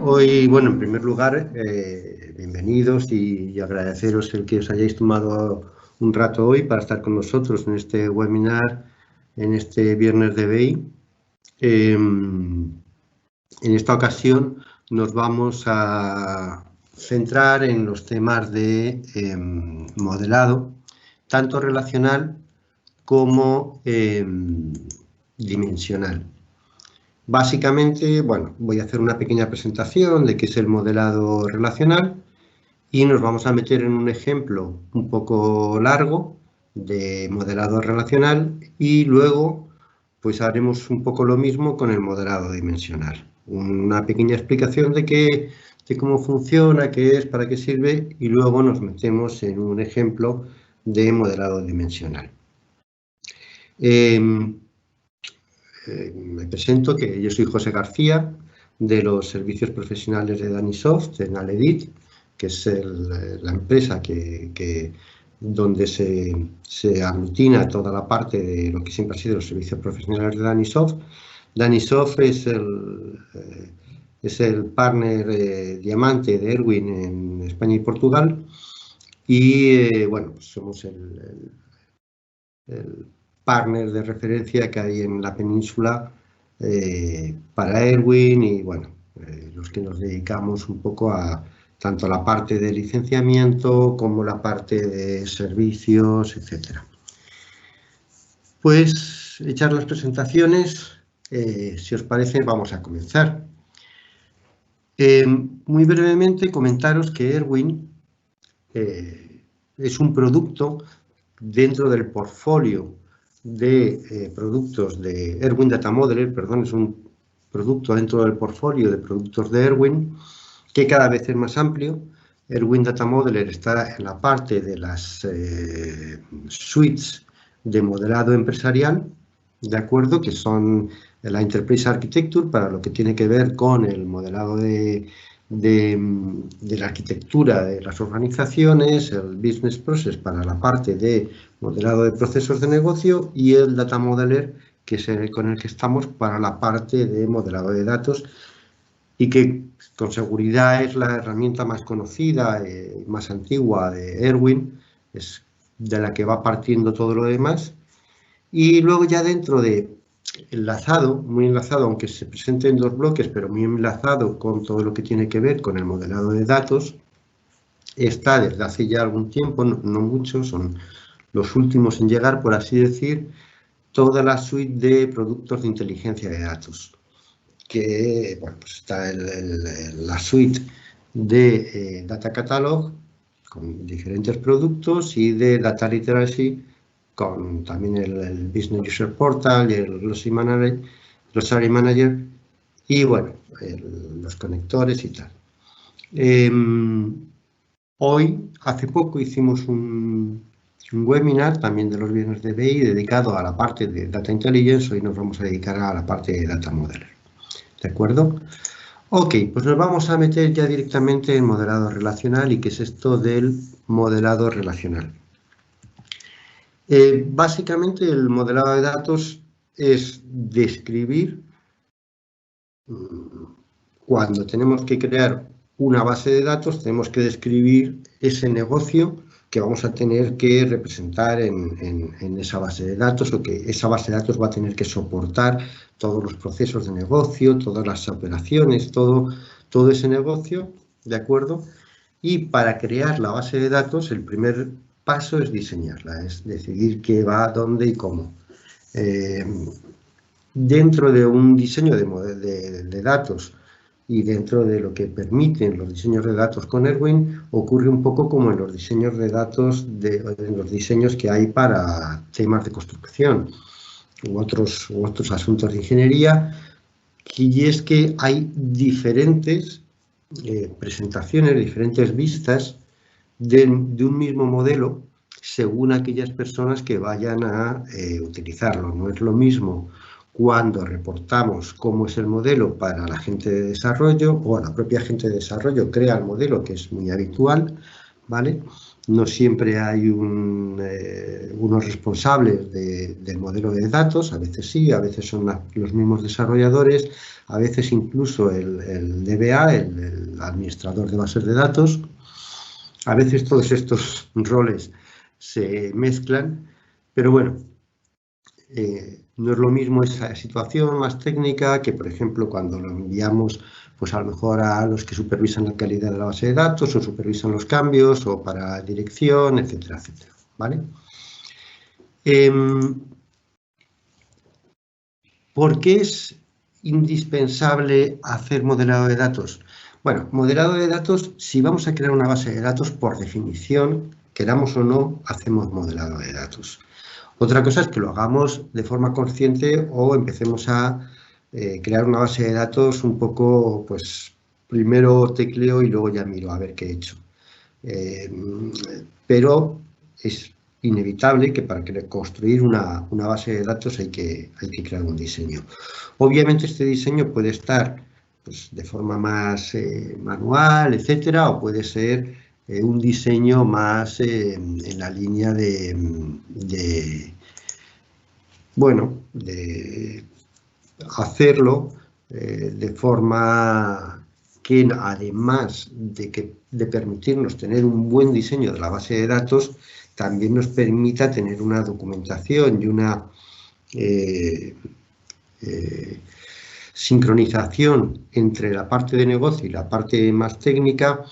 Hoy, bueno, en primer lugar, bienvenidos y agradeceros el que os hayáis tomado un rato hoy para estar con nosotros en este webinar, en este viernes de BEI. En esta ocasión nos vamos a centrar en los temas de modelado, tanto relacional como dimensional. Básicamente, bueno, voy a hacer una pequeña presentación de qué es el modelado relacional y nos vamos a meter en un ejemplo un poco largo de modelado relacional y luego pues haremos un poco lo mismo con el modelado dimensional. Una pequeña explicación de cómo funciona, qué es, para qué sirve y luego nos metemos en un ejemplo de modelado dimensional. Me presento, que yo soy José García, de los servicios profesionales de Danisoft, en Aledit, que es la empresa donde se aglutina toda la parte de lo que siempre ha sido los servicios profesionales de Danisoft. Danisoft es el partner diamante de Erwin en España y Portugal y bueno, pues somos el partner de referencia que hay en la península para Erwin y bueno, los que nos dedicamos un poco a tanto la parte de licenciamiento como la parte de servicios, etcétera. Pues hechas las presentaciones, si os parece vamos a comenzar. Muy brevemente comentaros que Erwin es un producto dentro del portfolio de productos de Erwin Data Modeler, perdón, es un producto dentro del portfolio de productos de Erwin que cada vez es más amplio. Erwin Data Modeler está en la parte de las suites de modelado empresarial, ¿de acuerdo? Que son la Enterprise Architecture para lo que tiene que ver con el modelado de la arquitectura de las organizaciones, el Business Process para la parte de modelado de procesos de negocio y el Data Modeler, que es con el que estamos para la parte de modelado de datos y que con seguridad es la herramienta más conocida y más antigua de Erwin, es de la que va partiendo todo lo demás. Y luego ya dentro de muy enlazado, aunque se presente en dos bloques, pero muy enlazado con todo lo que tiene que ver con el modelado de datos, está desde hace ya algún tiempo, no mucho, son los últimos en llegar, por así decir, toda la suite de productos de inteligencia de datos, que bueno, pues está la suite de Data Catalog con diferentes productos y de Data Literacy con también el Business User Portal y el Glossary Manager y bueno, los conectores y tal. Hoy, hace poco, hicimos un webinar también de los viernes de BEI dedicado a la parte de Data Intelligence. Hoy nos vamos a dedicar a la parte de Data Modeler. ¿De acuerdo? Ok, pues nos vamos a meter ya directamente en modelado relacional. ¿Y qué es esto del modelado relacional? Básicamente el modelado de datos es describir cuando tenemos que crear una base de datos, tenemos que describir ese negocio que vamos a tener que representar en esa base de datos o que esa base de datos va a tener que soportar todos los procesos de negocio, todas las operaciones, todo ese negocio, ¿de acuerdo? Y para crear la base de datos, el primer paso es diseñarla, es decidir qué va, dónde y cómo. Dentro de un diseño de datos y dentro de lo que permiten los diseños de datos con Erwin, ocurre un poco como en los diseños de datos, en los diseños que hay para temas de construcción u otros asuntos de ingeniería, y es que hay diferentes presentaciones, diferentes vistas de un mismo modelo según aquellas personas que vayan a utilizarlo. No es lo mismo cuando reportamos cómo es el modelo para la gente de desarrollo o la propia gente de desarrollo crea el modelo, que es muy habitual, ¿vale? no siempre hay unos responsables del modelo de datos, a veces sí, a veces son los mismos desarrolladores, a veces incluso el DBA, el administrador de bases de datos. A veces todos estos roles se mezclan, pero bueno, no es lo mismo esa situación más técnica que, por ejemplo, cuando lo enviamos, pues a lo mejor a los que supervisan la calidad de la base de datos o supervisan los cambios o para dirección, etcétera, etcétera, ¿vale? ¿Por qué es indispensable hacer modelado de datos? Bueno, modelado de datos, si vamos a crear una base de datos, por definición, queramos o no, hacemos modelado de datos. Otra cosa es que lo hagamos de forma consciente o empecemos a crear una base de datos un poco, pues, primero tecleo y luego ya miro a ver qué he hecho. Pero es inevitable que para construir una base de datos hay que crear un diseño. Obviamente este diseño puede estar pues, de forma más manual, etcétera, o puede ser un diseño más en la línea de hacerlo de forma que además de permitirnos tener un buen diseño de la base de datos, también nos permita tener una documentación y una sincronización entre la parte de negocio y la parte más técnica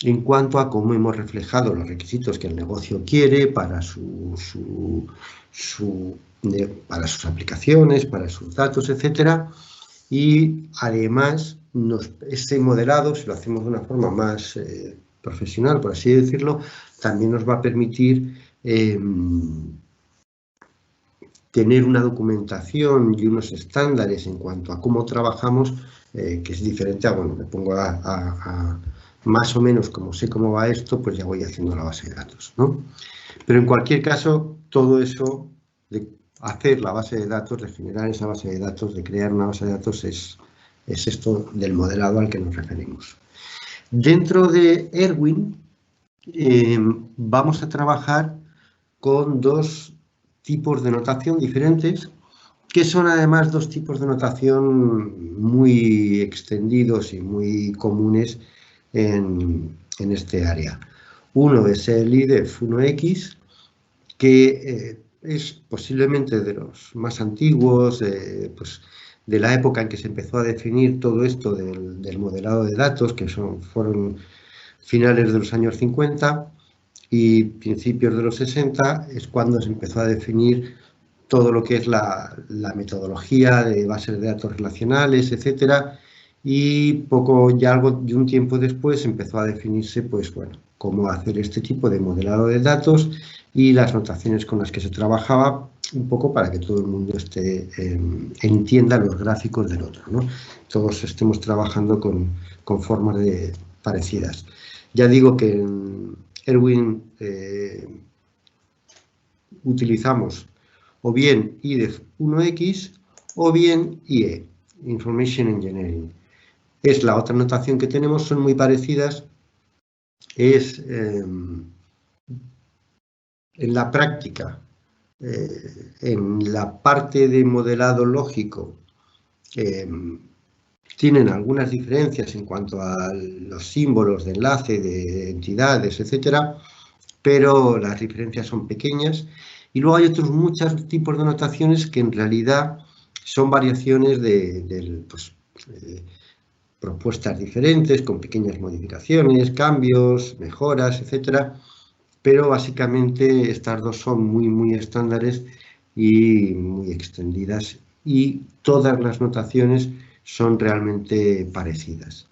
en cuanto a cómo hemos reflejado los requisitos que el negocio quiere para para sus aplicaciones, para sus datos, etcétera. Y además, ese modelado, si lo hacemos de una forma más profesional, por así decirlo, también nos va a permitir tener una documentación y unos estándares en cuanto a cómo trabajamos, que es diferente a, bueno, me pongo a más o menos como sé cómo va esto, pues ya voy haciendo la base de datos, ¿no? Pero en cualquier caso, todo eso de hacer la base de datos, de generar esa base de datos, de crear una base de datos, es esto del modelado al que nos referimos. Dentro de Erwin vamos a trabajar con dos tipos de notación diferentes, que son además dos tipos de notación muy extendidos y muy comunes en este área. Uno es el IDEF 1X, que es posiblemente de los más antiguos, pues, de la época en que se empezó a definir todo esto del modelado de datos, que fueron finales de los años 50 y principios de los 60, es cuando se empezó a definir todo lo que es la metodología de bases de datos relacionales, etcétera, y algo de un tiempo después empezó a definirse, pues bueno, cómo hacer este tipo de modelado de datos y las notaciones con las que se trabajaba, un poco para que todo el mundo entienda los gráficos del otro, ¿no? Todos estemos trabajando con formas parecidas. Ya digo que en Erwin utilizamos o bien IDEF 1X o bien IE, Information Engineering. Es la otra notación que tenemos, son muy parecidas. Es en la práctica, en la parte de modelado lógico, tienen algunas diferencias en cuanto a los símbolos de enlace, de entidades, etcétera, pero las diferencias son pequeñas. Y luego hay otros muchos tipos de notaciones que en realidad son variaciones de propuestas diferentes, con pequeñas modificaciones, cambios, mejoras, etcétera. Pero básicamente estas dos son muy, muy estándares y muy extendidas. Y todas las notaciones son realmente parecidas.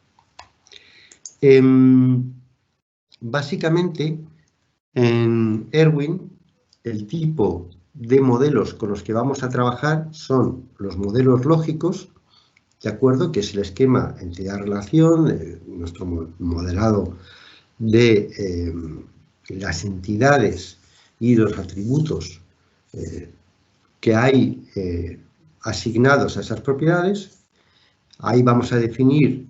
Básicamente, en Erwin, el tipo de modelos con los que vamos a trabajar son los modelos lógicos, ¿de acuerdo? Que es el esquema entidad-relación, nuestro modelado de las entidades y los atributos que hay asignados a esas propiedades. Ahí vamos a definir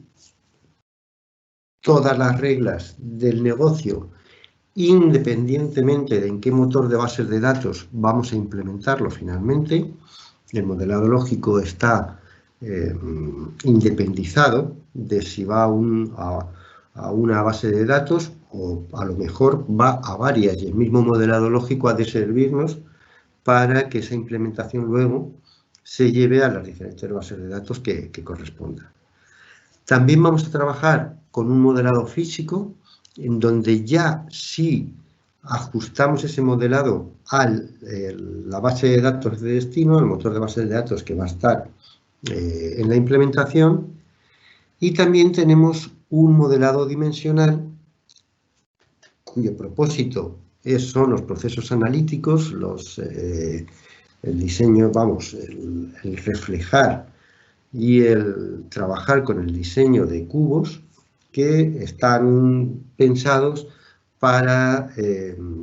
todas las reglas del negocio independientemente de en qué motor de bases de datos vamos a implementarlo finalmente. El modelado lógico está independizado de si va a una base de datos o a lo mejor va a varias, y el mismo modelado lógico ha de servirnos para que esa implementación luego se lleve a las diferentes bases de datos que correspondan. También vamos a trabajar con un modelado físico, en donde ya si ajustamos ese modelado a la base de datos de destino, al motor de base de datos que va a estar en la implementación. Y también tenemos un modelado dimensional, cuyo propósito son los procesos analíticos, el diseño, el reflejar y el trabajar con el diseño de cubos que están pensados para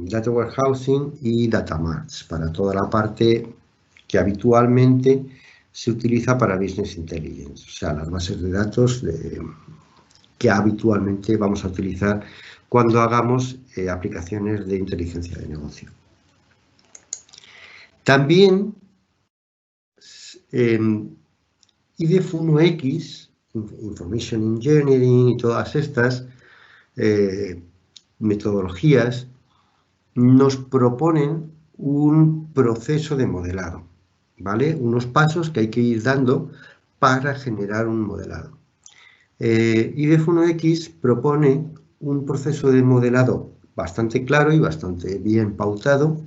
Data Warehousing y Data Marts, para toda la parte que habitualmente se utiliza para Business Intelligence, o sea, las bases de datos que habitualmente vamos a utilizar cuando hagamos aplicaciones de inteligencia de negocio. También IDF1X, Information Engineering y todas estas metodologías nos proponen un proceso de modelado, ¿vale? Unos pasos que hay que ir dando para generar un modelado. IDF1X propone un proceso de modelado bastante claro y bastante bien pautado,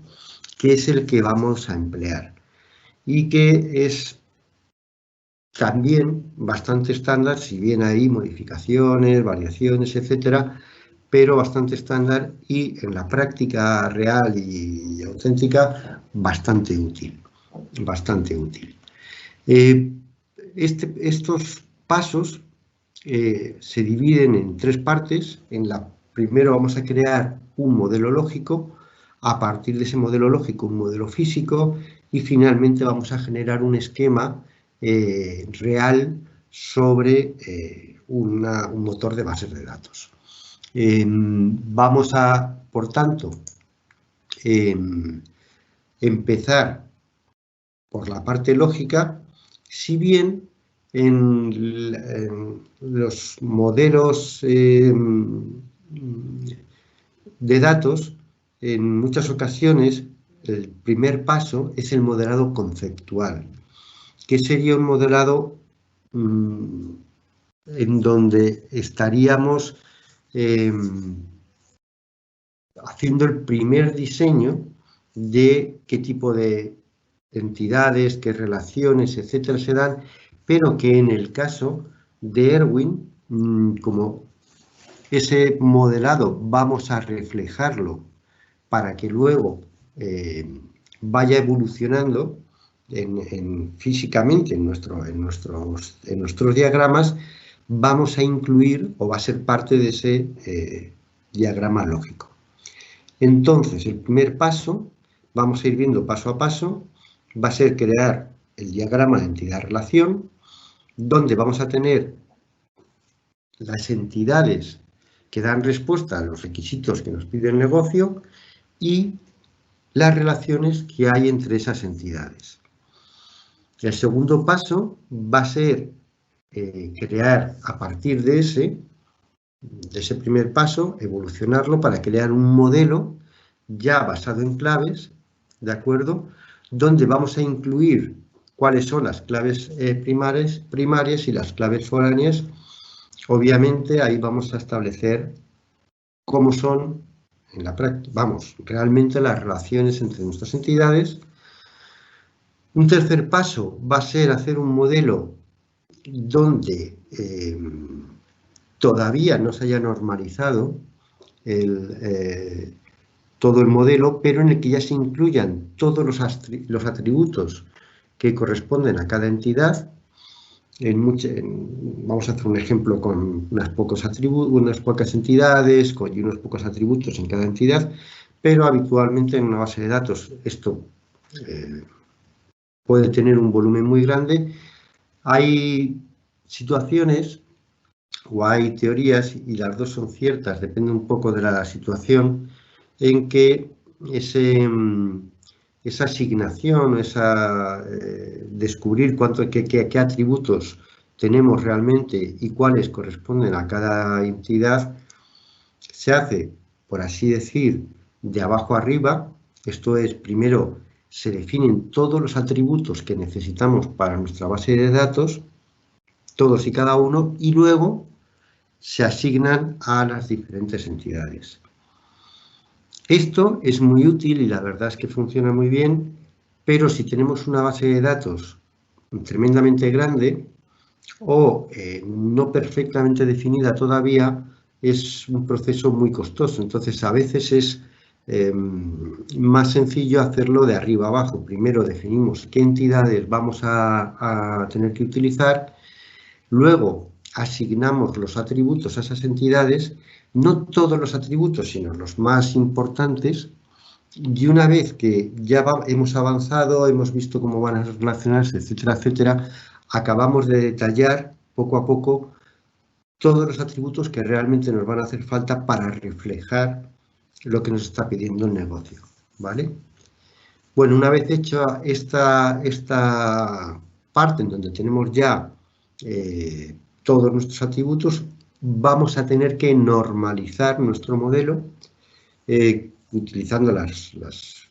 que es el que vamos a emplear y que es también bastante estándar, si bien hay modificaciones, variaciones, etcétera, pero bastante estándar y en la práctica real y auténtica bastante útil. Bastante útil. Estos pasos se dividen en tres partes. Primero vamos a crear un modelo lógico, a partir de ese modelo lógico un modelo físico y finalmente vamos a generar un esquema real sobre un motor de bases de datos. Vamos a, por tanto, empezar por la parte lógica, si bien en los modelos de datos, en muchas ocasiones, el primer paso es el modelado conceptual, que sería un modelado en donde estaríamos haciendo el primer diseño de qué tipo de entidades, qué relaciones, etcétera, se dan, pero que en el caso de Erwin, como ese modelado vamos a reflejarlo para que luego vaya evolucionando físicamente en nuestros diagramas, vamos a incluir o va a ser parte de ese diagrama lógico. Entonces, el primer paso, vamos a ir viendo paso a paso, va a ser crear el diagrama de entidad-relación, donde vamos a tener las entidades que dan respuesta a los requisitos que nos pide el negocio y las relaciones que hay entre esas entidades. El segundo paso va a ser crear a partir de ese primer paso, evolucionarlo para crear un modelo ya basado en claves, ¿de acuerdo? Donde vamos a incluir cuáles son las claves primarias y las claves foráneas. Obviamente ahí vamos a establecer cómo son en la práctica, realmente las relaciones entre nuestras entidades. Un tercer paso va a ser hacer un modelo donde todavía no se haya normalizado todo el modelo, pero en el que ya se incluyan todos los atributos que corresponden a cada entidad. Vamos a hacer un ejemplo con unas pocas entidades y unos pocos atributos en cada entidad, pero habitualmente en una base de datos esto puede tener un volumen muy grande. Hay situaciones o hay teorías, y las dos son ciertas, depende un poco de la situación, en que esa asignación, descubrir qué atributos tenemos realmente y cuáles corresponden a cada entidad, se hace, por así decir, de abajo arriba. Esto es, primero se definen todos los atributos que necesitamos para nuestra base de datos, todos y cada uno, y luego se asignan a las diferentes entidades. Esto es muy útil y la verdad es que funciona muy bien, pero si tenemos una base de datos tremendamente grande o no perfectamente definida todavía, es un proceso muy costoso. Entonces, a veces es más sencillo hacerlo de arriba abajo. Primero definimos qué entidades vamos a tener que utilizar, luego asignamos los atributos a esas entidades, no todos los atributos, sino los más importantes, y una vez que ya hemos avanzado, hemos visto cómo van a relacionarse, etcétera, etcétera, acabamos de detallar poco a poco todos los atributos que realmente nos van a hacer falta para reflejar lo que nos está pidiendo el negocio, ¿vale? Bueno, una vez hecha esta parte en donde tenemos ya todos nuestros atributos, vamos a tener que normalizar nuestro modelo utilizando las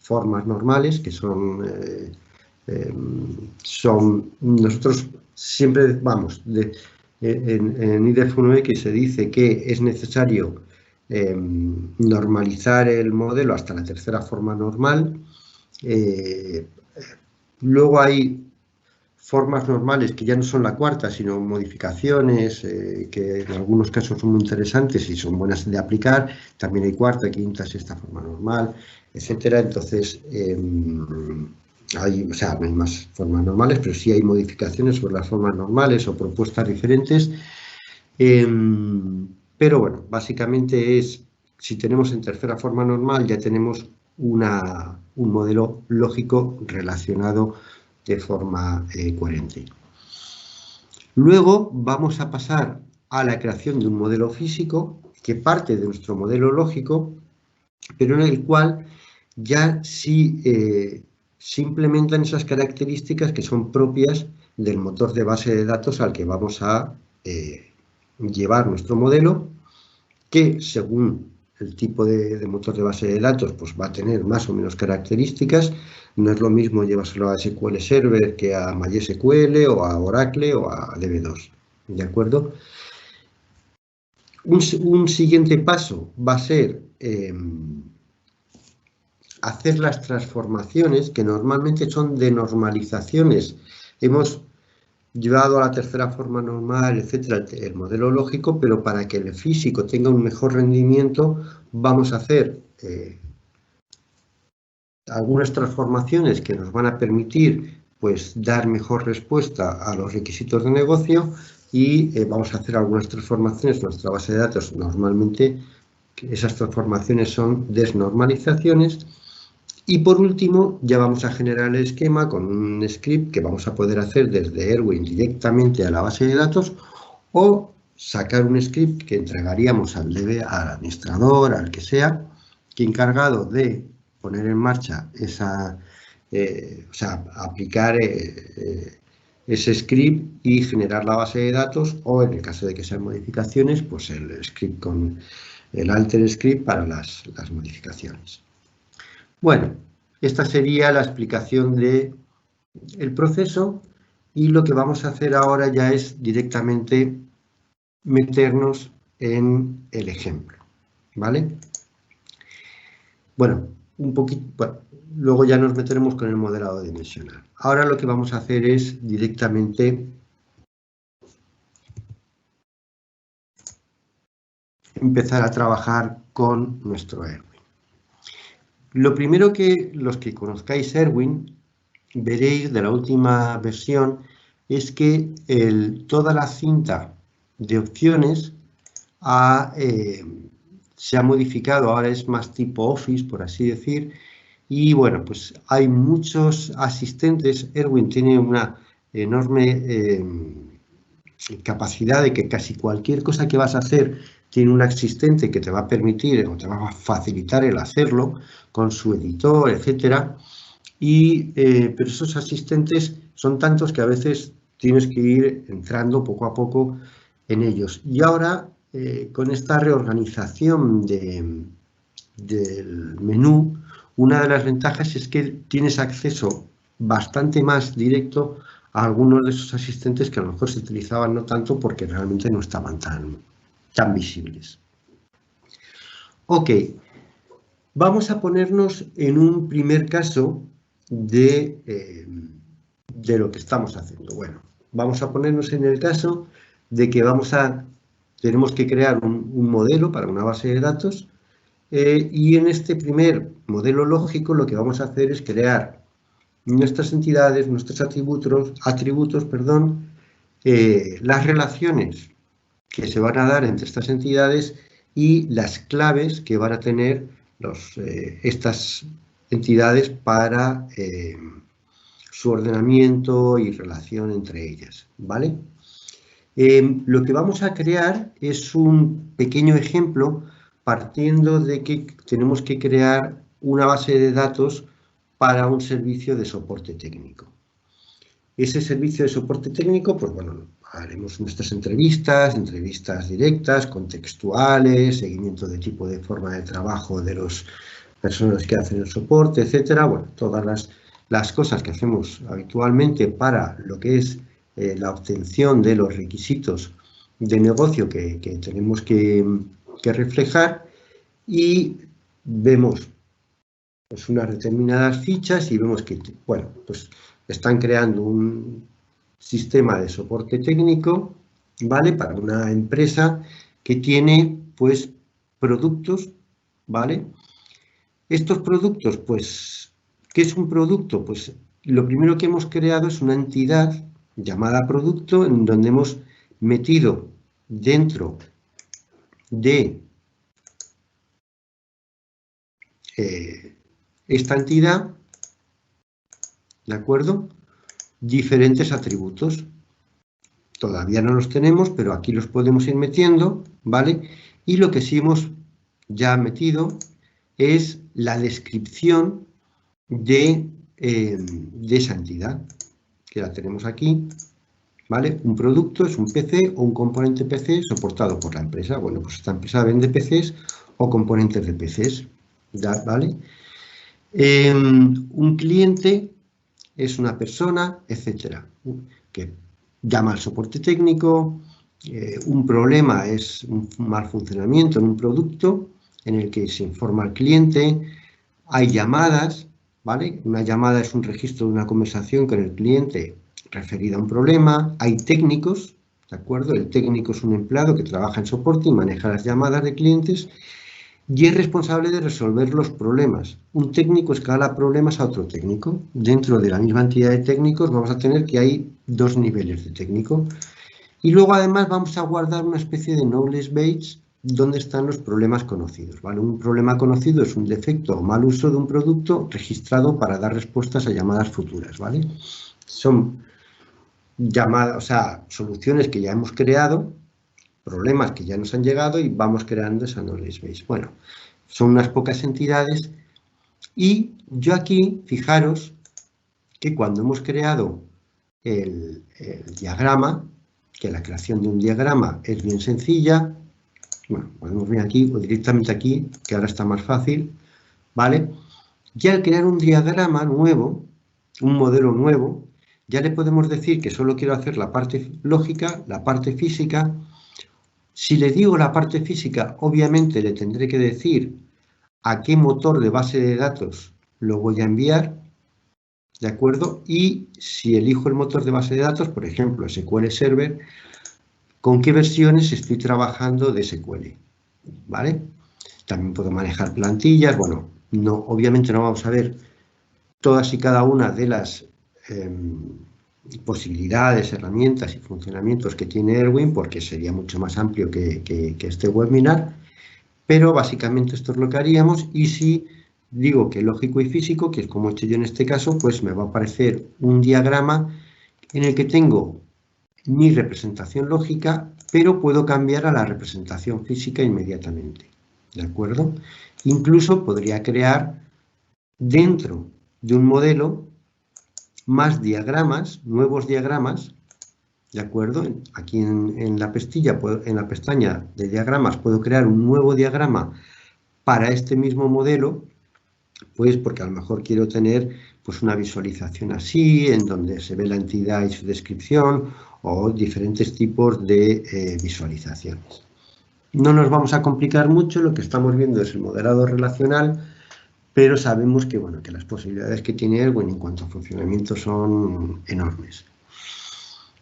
formas normales, que son nosotros siempre vamos, en IDF1X se dice que es necesario normalizar el modelo hasta la tercera forma normal. Luego hay formas normales que ya no son la cuarta, sino modificaciones que en algunos casos son muy interesantes y son buenas de aplicar. También hay cuarta, quinta, sexta forma normal, etcétera. Entonces, no hay más formas normales, pero sí hay modificaciones sobre las formas normales o propuestas diferentes. Pero bueno, básicamente si tenemos en tercera forma normal, ya tenemos un modelo lógico relacionado de forma coherente. Luego vamos a pasar a la creación de un modelo físico que parte de nuestro modelo lógico, pero en el cual ya sí se implementan esas características que son propias del motor de base de datos al que vamos a llevar nuestro modelo, que según el tipo de motor de base de datos pues va a tener más o menos características. No es lo mismo llevárselo a SQL Server que a MySQL o a Oracle o a DB2, ¿de acuerdo? Un siguiente paso va a ser hacer las transformaciones, que normalmente son de normalizaciones. Hemos llevado a la tercera forma normal, etcétera, el modelo lógico, pero para que el físico tenga un mejor rendimiento, vamos a hacer algunas transformaciones que nos van a permitir pues dar mejor respuesta a los requisitos de negocio y vamos a hacer algunas transformaciones en nuestra base de datos. Normalmente esas transformaciones son desnormalizaciones. Y por último, ya vamos a generar el esquema con un script que vamos a poder hacer desde Erwin directamente a la base de datos o sacar un script que entregaríamos al administrador, al que sea, que encargado de poner en marcha aplicar ese script y generar la base de datos, o en el caso de que sean modificaciones, pues el script con el alter script para las modificaciones. Bueno, esta sería la explicación del proceso y lo que vamos a hacer ahora ya es directamente meternos en el ejemplo, ¿vale? Bueno, luego ya nos meteremos con el modelado dimensional. Ahora lo que vamos a hacer es directamente empezar a trabajar con nuestro Erwin. Lo primero que los que conozcáis Erwin veréis de la última versión es que toda la cinta de opciones se ha modificado, ahora es más tipo Office, por así decir, y bueno, pues hay muchos asistentes. Erwin tiene una enorme capacidad de que casi cualquier cosa que vas a hacer tiene un asistente que te va a permitir o te va a facilitar el hacerlo con su editor, etcétera. Pero esos asistentes son tantos que a veces tienes que ir entrando poco a poco en ellos. Y ahora, con esta reorganización del menú, una de las ventajas es que tienes acceso bastante más directo a algunos de esos asistentes que a lo mejor se utilizaban no tanto porque realmente no estaban tan visibles. Ok, vamos a ponernos en un primer caso de lo que estamos haciendo. Bueno, vamos a ponernos en el caso de que tenemos que crear un modelo para una base de datos y en este primer modelo lógico lo que vamos a hacer es crear nuestras entidades, nuestros atributos, las relaciones que se van a dar entre estas entidades y las claves que van a tener estas entidades para su ordenamiento y relación entre ellas, ¿vale? Lo que vamos a crear es un pequeño ejemplo partiendo de que tenemos que crear una base de datos para un servicio de soporte técnico. Ese servicio de soporte técnico, pues bueno, haremos nuestras entrevistas directas, contextuales, seguimiento de tipo de forma de trabajo de las personas que hacen el soporte, etcétera. Bueno, todas las cosas que hacemos habitualmente para lo que es la obtención de los requisitos de negocio que tenemos que reflejar y vemos pues unas determinadas fichas y vemos que, bueno, pues están creando un sistema de soporte técnico, ¿vale? Para una empresa que tiene, pues, productos, ¿vale? Estos productos, pues, ¿qué es un producto? Pues, lo primero que hemos creado es una entidad llamada producto en donde hemos metido dentro de esta entidad, ¿de acuerdo? Diferentes atributos. Todavía no los tenemos, pero aquí los podemos ir metiendo, ¿vale? Y lo que sí hemos ya metido es la descripción de esa entidad, que la tenemos aquí, ¿vale? Un producto es un PC o un componente PC soportado por la empresa. Bueno, pues esta empresa vende PCs o componentes de PCs, ¿vale? Un cliente es una persona, etcétera, que llama al soporte técnico. Un problema es un mal funcionamiento en un producto en el que se informa al cliente. Hay llamadas, ¿vale? Una llamada es un registro de una conversación con el cliente referida a un problema. Hay técnicos, ¿de acuerdo? El técnico es un empleado que trabaja en soporte y maneja las llamadas de clientes y es responsable de resolver los problemas. Un técnico escala problemas a otro técnico. Dentro de la misma entidad de técnicos vamos a tener que hay dos niveles de técnico. Y luego además vamos a guardar una especie de knowledge base donde están los problemas conocidos, ¿vale? Un problema conocido es un defecto o mal uso de un producto registrado para dar respuestas a llamadas futuras, ¿vale? Son llamadas, o sea, soluciones que ya hemos creado, problemas que ya nos han llegado y vamos creando esa knowledge base. Bueno, son unas pocas entidades y yo aquí, fijaros que cuando hemos creado el diagrama, que la creación de un diagrama es bien sencilla, bueno, podemos ver aquí o directamente aquí, que ahora está más fácil, ¿vale? Ya al crear un diagrama nuevo, un modelo nuevo, ya le podemos decir que solo quiero hacer la parte lógica, la parte física. Si le digo la parte física, obviamente le tendré que decir a qué motor de base de datos lo voy a enviar, ¿de acuerdo? Y si elijo el motor de base de datos, por ejemplo, SQL Server, ¿con qué versiones estoy trabajando de SQL? ¿Vale? También puedo manejar plantillas. Bueno, obviamente no vamos a ver todas y cada una de las posibilidades, herramientas y funcionamientos que tiene Erwin, porque sería mucho más amplio que este webinar, pero básicamente esto es lo que haríamos. Y si digo que lógico y físico, que es como he hecho yo en este caso, pues me va a aparecer un diagrama en el que tengo mi representación lógica, pero puedo cambiar a la representación física inmediatamente, ¿de acuerdo? Incluso podría crear dentro de un modelo más diagramas, nuevos diagramas, ¿de acuerdo? Aquí en la pestaña de diagramas puedo crear un nuevo diagrama para este mismo modelo, pues porque a lo mejor quiero tener pues una visualización así, en donde se ve la entidad y su descripción, o diferentes tipos de visualizaciones. No nos vamos a complicar mucho, lo que estamos viendo es el modelado relacional, pero sabemos que, bueno, que las posibilidades que tiene Erwin en cuanto a funcionamiento son enormes.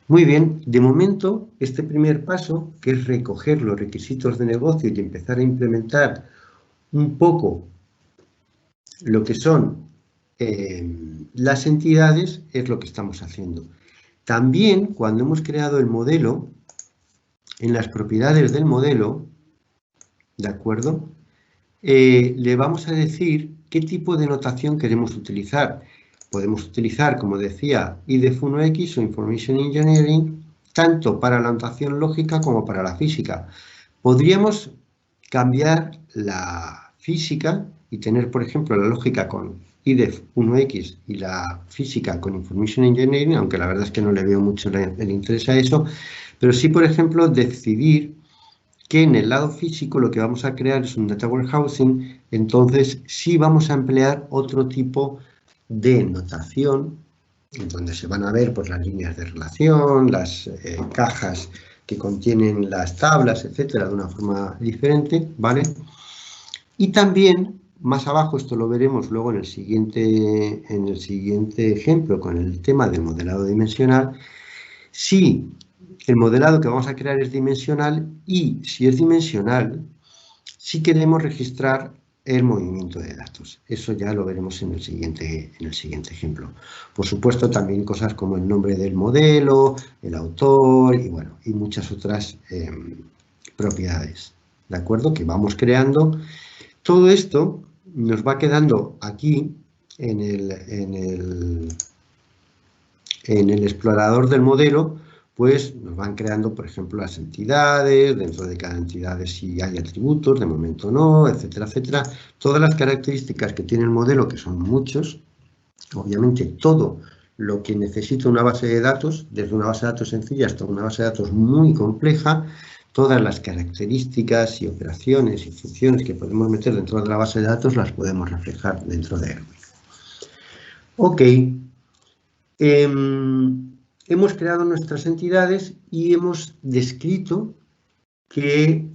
Muy bien, de momento, este primer paso, que es recoger los requisitos de negocio y empezar a implementar un poco lo que son las entidades, es lo que estamos haciendo. También, cuando hemos creado el modelo, en las propiedades del modelo, ¿de acuerdo? Le vamos a decir qué tipo de notación queremos utilizar. Podemos utilizar, como decía, IDF1X o Information Engineering, tanto para la notación lógica como para la física. Podríamos cambiar la física y tener, por ejemplo, la lógica con IDF1X y la física con Information Engineering, aunque la verdad es que no le veo mucho el interés a eso, pero sí, por ejemplo, decidir que en el lado físico lo que vamos a crear es un data warehousing, entonces sí vamos a emplear otro tipo de notación, en donde se van a ver pues, las líneas de relación, las cajas que contienen las tablas, etcétera, de una forma diferente, ¿vale? Y también, más abajo, esto lo veremos luego en el siguiente ejemplo, con el tema del modelado dimensional, si el modelado que vamos a crear es dimensional y, si es dimensional, si queremos registrar el movimiento de datos. Eso ya lo veremos en el siguiente ejemplo. Por supuesto, también cosas como el nombre del modelo, el autor y, bueno, y muchas otras propiedades, ¿de acuerdo? Que vamos creando. Todo esto nos va quedando aquí en el explorador del modelo, pues nos van creando, por ejemplo, las entidades, dentro de cada entidad si hay atributos, de momento no, etcétera, etcétera. Todas las características que tiene el modelo, que son muchos, obviamente todo lo que necesita una base de datos, desde una base de datos sencilla hasta una base de datos muy compleja, todas las características y operaciones y funciones que podemos meter dentro de la base de datos las podemos reflejar dentro de Erwin. Ok. Hemos creado nuestras entidades y hemos descrito que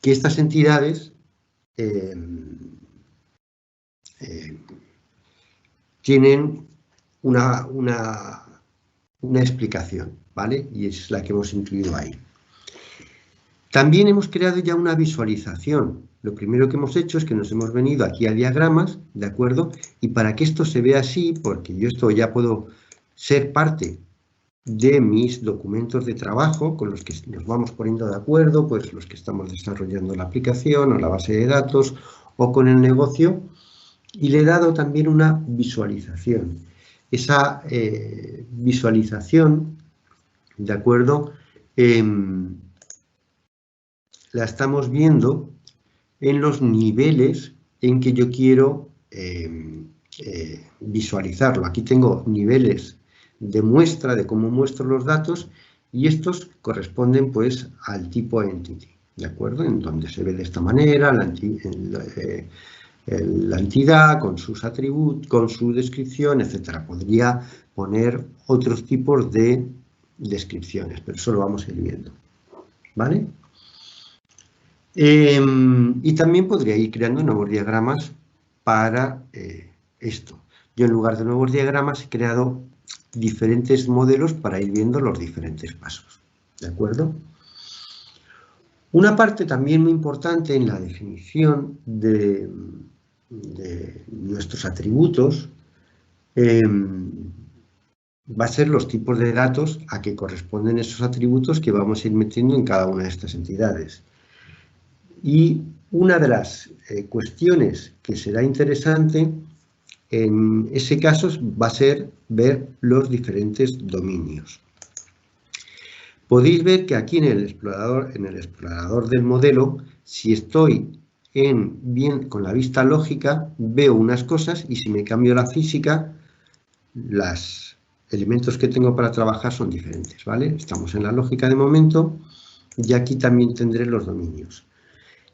estas entidades tienen una explicación, ¿vale? Y es la que hemos incluido ahí. También hemos creado ya una visualización. Lo primero que hemos hecho es que nos hemos venido aquí a diagramas, ¿de acuerdo? Y para que esto se vea así, porque yo esto ya puedo ser parte de mis documentos de trabajo con los que nos vamos poniendo de acuerdo, pues los que estamos desarrollando la aplicación o la base de datos o con el negocio, y le he dado también una visualización. Esa visualización, ¿de acuerdo? La estamos viendo en los niveles en que yo quiero visualizarlo. Aquí tengo niveles de muestra, de cómo muestro los datos, y estos corresponden pues al tipo entity, ¿de acuerdo? En donde se ve de esta manera la entidad con sus atributos, con su descripción, etcétera. Podría poner otros tipos de descripciones, pero eso lo vamos a ir viendo, ¿vale? Y también podría ir creando nuevos diagramas para esto. Yo, en lugar de nuevos diagramas, he creado diferentes modelos para ir viendo los diferentes pasos, ¿de acuerdo? Una parte también muy importante en la definición de nuestros atributos va a ser los tipos de datos a que corresponden esos atributos que vamos a ir metiendo en cada una de estas entidades. Y una de las cuestiones que será interesante en ese caso va a ser ver los diferentes dominios. Podéis ver que aquí en el explorador del modelo, si estoy bien con la vista lógica, veo unas cosas y si me cambio la física, los elementos que tengo para trabajar son diferentes, ¿vale? Estamos en la lógica de momento y aquí también tendré los dominios.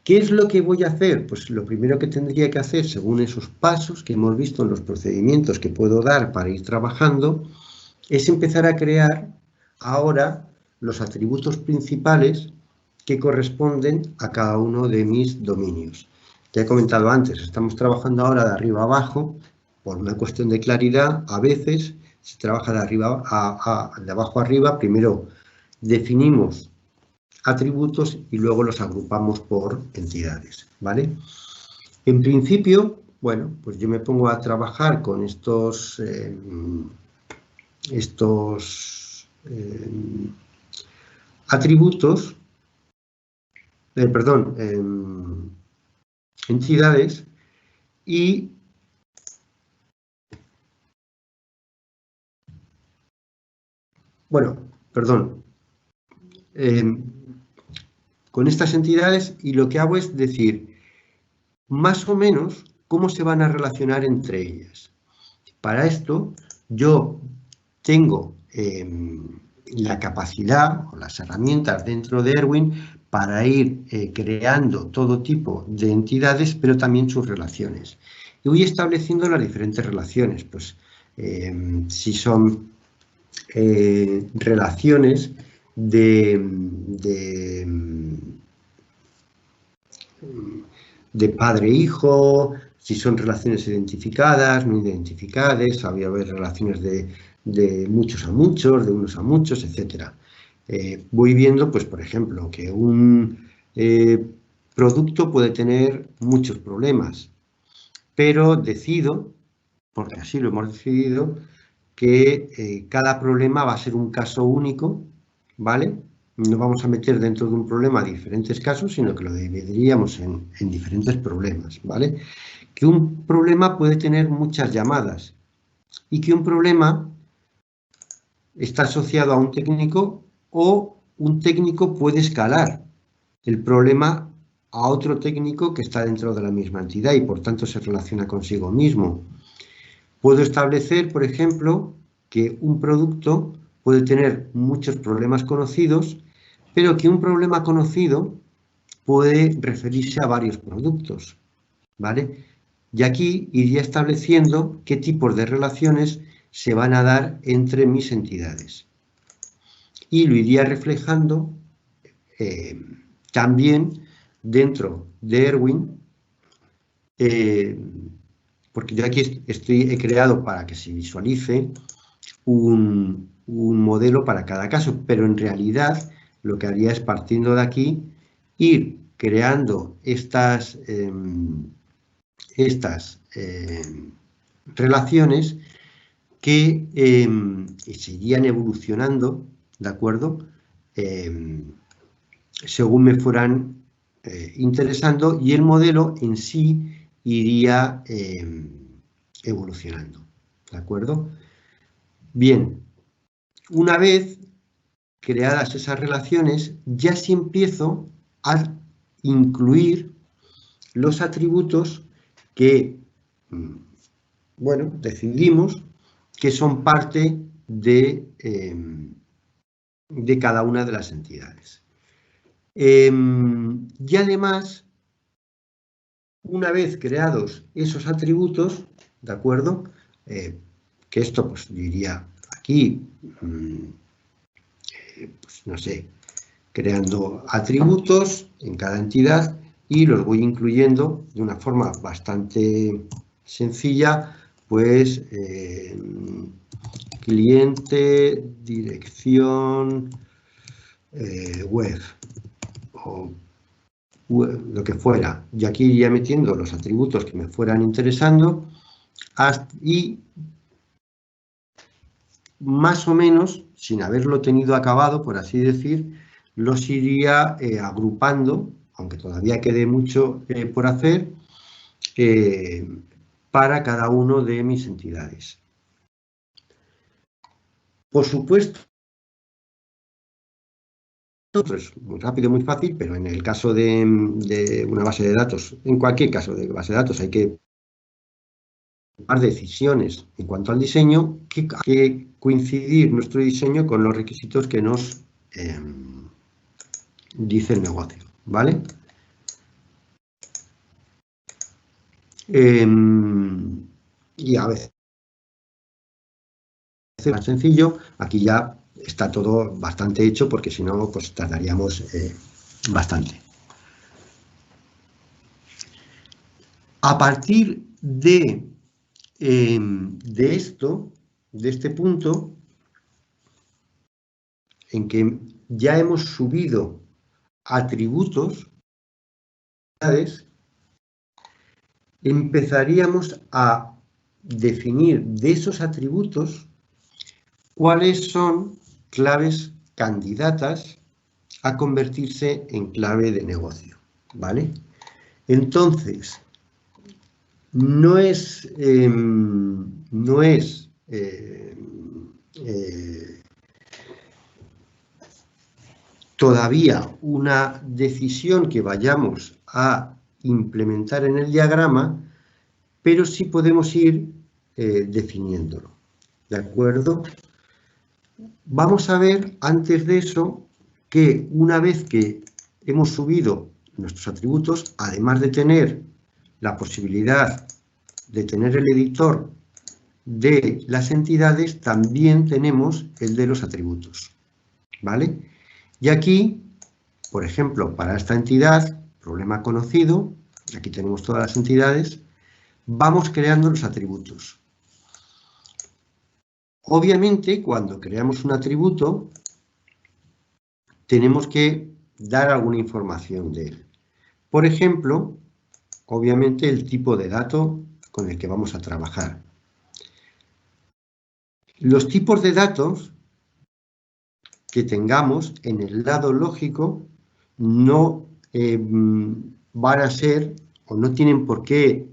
¿Qué es lo que voy a hacer? Pues lo primero que tendría que hacer, según esos pasos que hemos visto en los procedimientos que puedo dar para ir trabajando, es empezar a crear ahora los atributos principales que corresponden a cada uno de mis dominios. Ya he comentado antes, estamos trabajando ahora de arriba a abajo, por una cuestión de claridad, a veces se trabaja de abajo a arriba, primero definimos atributos y luego los agrupamos por entidades, ¿vale? En principio, bueno, pues yo me pongo a trabajar con estos atributos, entidades y bueno, perdón, con estas entidades y lo que hago es decir más o menos cómo se van a relacionar entre ellas. Para esto yo tengo la capacidad o las herramientas dentro de Erwin para ir creando todo tipo de entidades, pero también sus relaciones. Y voy estableciendo las diferentes relaciones, pues si son relaciones de padre-hijo, si son relaciones identificadas, no identificadas, había relaciones de muchos a muchos, de unos a muchos, etc. Voy viendo, pues, por ejemplo, que un producto puede tener muchos problemas, pero decido, porque así lo hemos decidido, que cada problema va a ser un caso único, ¿vale? No vamos a meter dentro de un problema diferentes casos, sino que lo dividiríamos en diferentes problemas, ¿vale? Que un problema puede tener muchas llamadas y que un problema está asociado a un técnico o un técnico puede escalar el problema a otro técnico que está dentro de la misma entidad y por tanto se relaciona consigo mismo. Puedo establecer, por ejemplo, que un producto puede tener muchos problemas conocidos, pero que un problema conocido puede referirse a varios productos, ¿vale? Y aquí iría estableciendo qué tipos de relaciones se van a dar entre mis entidades. Y lo iría reflejando también dentro de Erwin, porque yo aquí he creado para que se visualice un modelo para cada caso, pero en realidad lo que haría es, partiendo de aquí, ir creando estas relaciones que se irían evolucionando, ¿de acuerdo? Según me fueran interesando y el modelo en sí iría evolucionando, ¿de acuerdo? Bien, una vez creadas esas relaciones, ya sí empiezo a incluir los atributos que, bueno, decidimos que son parte de cada una de las entidades. Y además, una vez creados esos atributos, ¿de acuerdo? Que esto, pues, diría aquí, pues, no sé, creando atributos en cada entidad y los voy incluyendo de una forma bastante sencilla, pues, cliente, dirección, web o lo que fuera. Y aquí iría metiendo los atributos que me fueran interesando y más o menos, sin haberlo tenido acabado, por así decir, los iría agrupando, aunque todavía quede mucho por hacer, para cada uno de mis entidades. Por supuesto, es muy rápido, muy fácil, pero en el caso de una base de datos, en cualquier caso de base de datos, hay que tomar decisiones en cuanto al diseño, que coincidir nuestro diseño con los requisitos que nos dice el negocio, ¿vale? Y a veces es más sencillo, aquí ya está todo bastante hecho, porque si no, pues tardaríamos bastante. A partir de esto, de este punto, en que ya hemos subido atributos, empezaríamos a definir de esos atributos cuáles son claves candidatas a convertirse en clave de negocio, ¿vale? Entonces, no es todavía una decisión que vayamos a implementar en el diagrama, pero sí podemos ir definiéndolo, ¿de acuerdo? Vamos a ver, antes de eso, que una vez que hemos subido nuestros atributos, además de tener la posibilidad de tener el editor de las entidades, también tenemos el de los atributos, ¿vale? Y aquí, por ejemplo, para esta entidad, problema conocido, aquí tenemos todas las entidades, vamos creando los atributos. Obviamente, cuando creamos un atributo, tenemos que dar alguna información de él. Por ejemplo, obviamente el tipo de dato con el que vamos a trabajar. Los tipos de datos que tengamos en el lado lógico no van a ser o no tienen por qué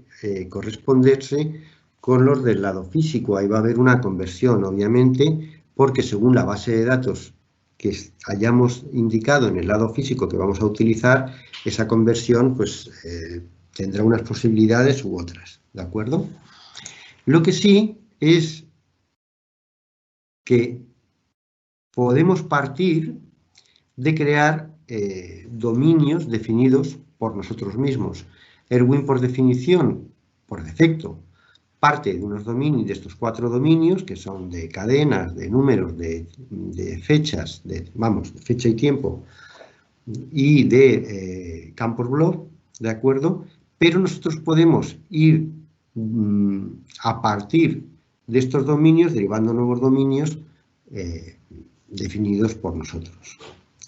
corresponderse con los del lado físico. Ahí va a haber una conversión, obviamente, porque según la base de datos que hayamos indicado en el lado físico que vamos a utilizar, esa conversión pues tendrá unas posibilidades u otras, ¿de acuerdo? Lo que sí es que podemos partir de crear dominios definidos por nosotros mismos. Erwin, por definición, por defecto, parte de unos dominios, de estos 4 dominios, que son de cadenas, de números, de fechas, de fecha y tiempo, y de campos blob, ¿de acuerdo? Pero nosotros podemos ir a partir de estos dominios, derivando nuevos dominios definidos por nosotros,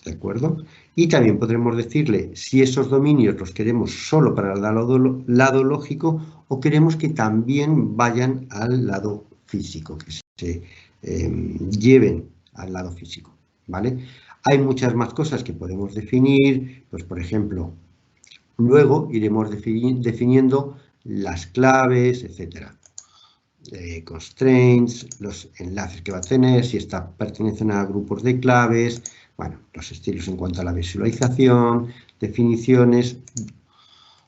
¿de acuerdo? Y también podremos decirle si esos dominios los queremos solo para el lado lógico o queremos que también vayan al lado físico, que se lleven al lado físico, ¿vale? Hay muchas más cosas que podemos definir, pues por ejemplo, luego iremos definiendo las claves, etcétera. Constraints, los enlaces que va a tener, si pertenecen a grupos de claves, bueno, los estilos en cuanto a la visualización, definiciones.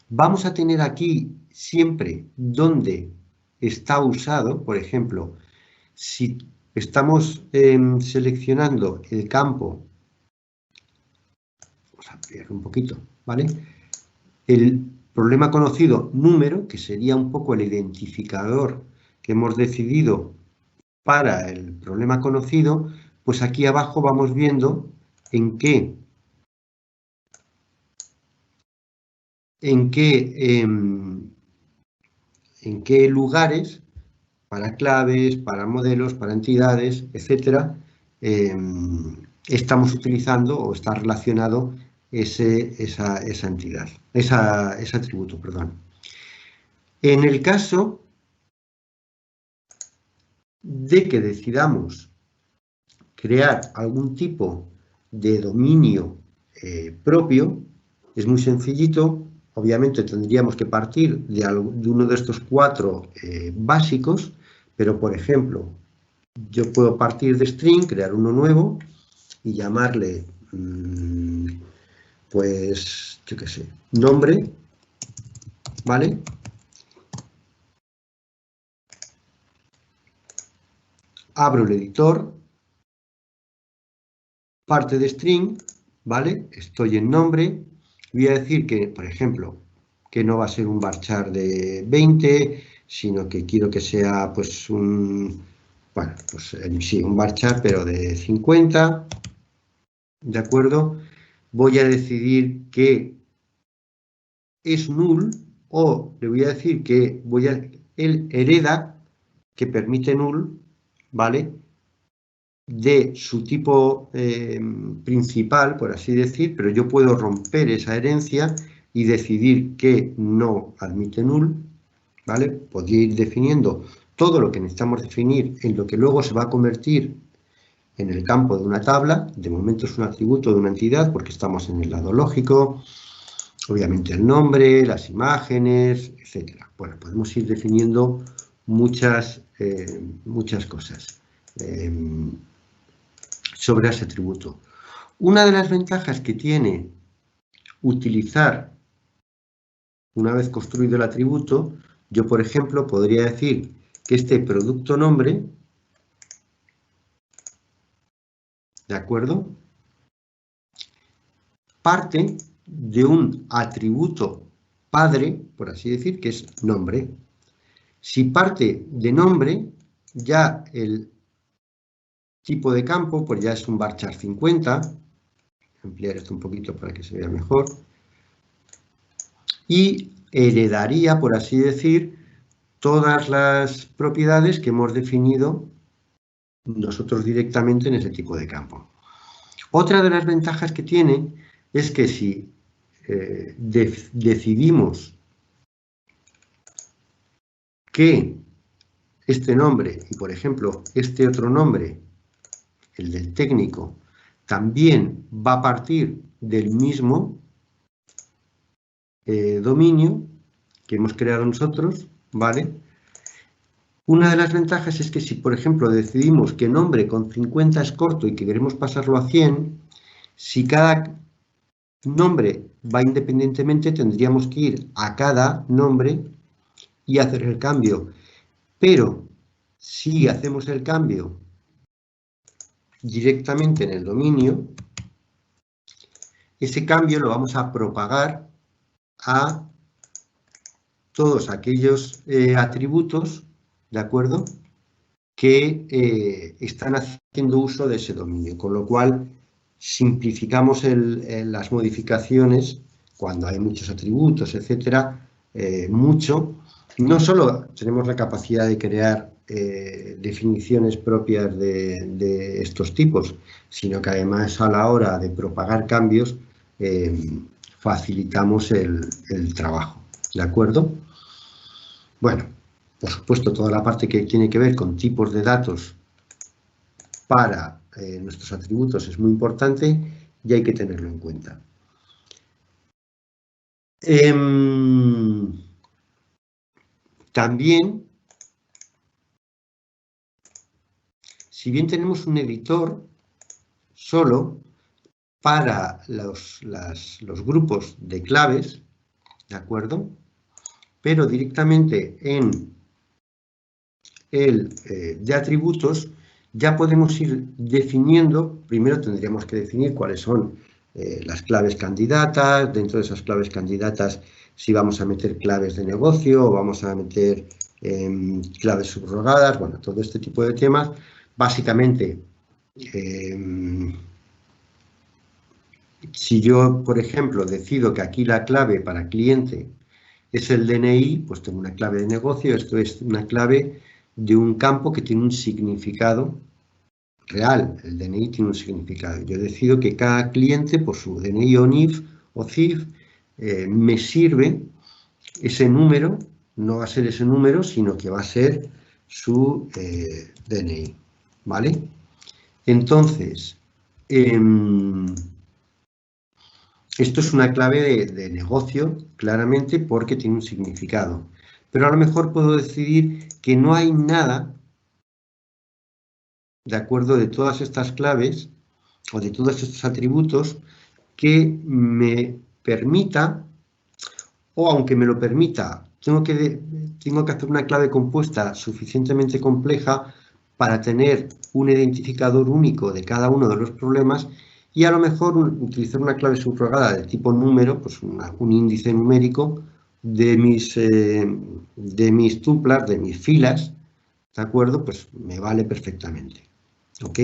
Vamos a tener aquí siempre donde está usado, por ejemplo, si estamos seleccionando el campo, vamos a ampliar un poquito, ¿vale? El problema conocido número, que sería un poco el identificador que hemos decidido para el problema conocido, pues aquí abajo vamos viendo en qué lugares, para claves, para modelos, para entidades, etcétera, estamos utilizando o está relacionado esa entidad, ese atributo, perdón. En el caso de que decidamos crear algún tipo de dominio propio, es muy sencillito. obviamente tendríamos que partir de uno de estos 4 básicos, pero por ejemplo, yo puedo partir de string, crear uno nuevo y llamarle, pues, yo qué sé, nombre, ¿vale? Abro el editor, parte de string, ¿vale? Estoy en nombre, voy a decir que, por ejemplo, que no va a ser un varchar de 20, sino que quiero que sea, pues, bueno, pues sí, un varchar, pero de 50, ¿de acuerdo? Voy a decidir que es null, o le voy a decir que él hereda, que permite null, ¿vale? De su tipo principal, por así decir, pero yo puedo romper esa herencia y decidir que no admite null, ¿vale? Podría ir definiendo todo lo que necesitamos definir en lo que luego se va a convertir en el campo de una tabla. De momento es un atributo de una entidad porque estamos en el lado lógico, obviamente el nombre, las imágenes, etc. Bueno, podemos ir definiendo muchas cosas sobre ese atributo. Una de las ventajas que tiene utilizar, una vez construido el atributo, yo, por ejemplo, podría decir que este producto nombre, ¿de acuerdo?, parte de un atributo padre, por así decir, que es nombre. Si parte de nombre, ya el tipo de campo, pues ya es un varchar 50. Voy a ampliar esto un poquito para que se vea mejor. Y heredaría, por así decir, todas las propiedades que hemos definido nosotros directamente en ese tipo de campo. Otra de las ventajas que tiene es que si decidimos que este nombre y, por ejemplo, este otro nombre, el del técnico, también va a partir del mismo dominio que hemos creado nosotros, ¿vale? Una de las ventajas es que si, por ejemplo, decidimos que nombre con 50 es corto y que queremos pasarlo a 100, si cada nombre va independientemente, tendríamos que ir a cada nombre y hacer el cambio. Pero si hacemos el cambio directamente en el dominio, ese cambio lo vamos a propagar a todos aquellos atributos, ¿de acuerdo?, que están haciendo uso de ese dominio, con lo cual simplificamos las modificaciones cuando hay muchos atributos, etcétera, mucho. No solo tenemos la capacidad de crear definiciones propias de estos tipos, sino que además a la hora de propagar cambios facilitamos el trabajo, ¿de acuerdo? Bueno, por supuesto, toda la parte que tiene que ver con tipos de datos para nuestros atributos es muy importante y hay que tenerlo en cuenta. También, si bien tenemos un editor solo para los grupos de claves, ¿de acuerdo?, pero directamente en el de atributos ya podemos ir definiendo. Primero tendríamos que definir cuáles son las claves candidatas. Dentro de esas claves candidatas, si vamos a meter claves de negocio o vamos a meter claves subrogadas, bueno, todo este tipo de temas. Básicamente, si yo, por ejemplo, decido que aquí la clave para cliente es el DNI, pues tengo una clave de negocio. Esto es una clave de un campo que tiene un significado real. El DNI tiene un significado. Yo decido que cada cliente, por su DNI o NIF o CIF, me sirve ese número. No va a ser ese número, sino que va a ser su DNI, ¿vale? Entonces, Esto es una clave de negocio, claramente, porque tiene un significado. Pero a lo mejor puedo decidir que no hay nada, de acuerdo, de todas estas claves o de todos estos atributos que me permita, o aunque me lo permita, tengo que hacer una clave compuesta suficientemente compleja para tener un identificador único de cada uno de los problemas y a lo mejor utilizar una clave subrogada de tipo número, pues un índice numérico de mis tuplas, de mis filas, ¿de acuerdo? Pues me vale perfectamente, ¿ok?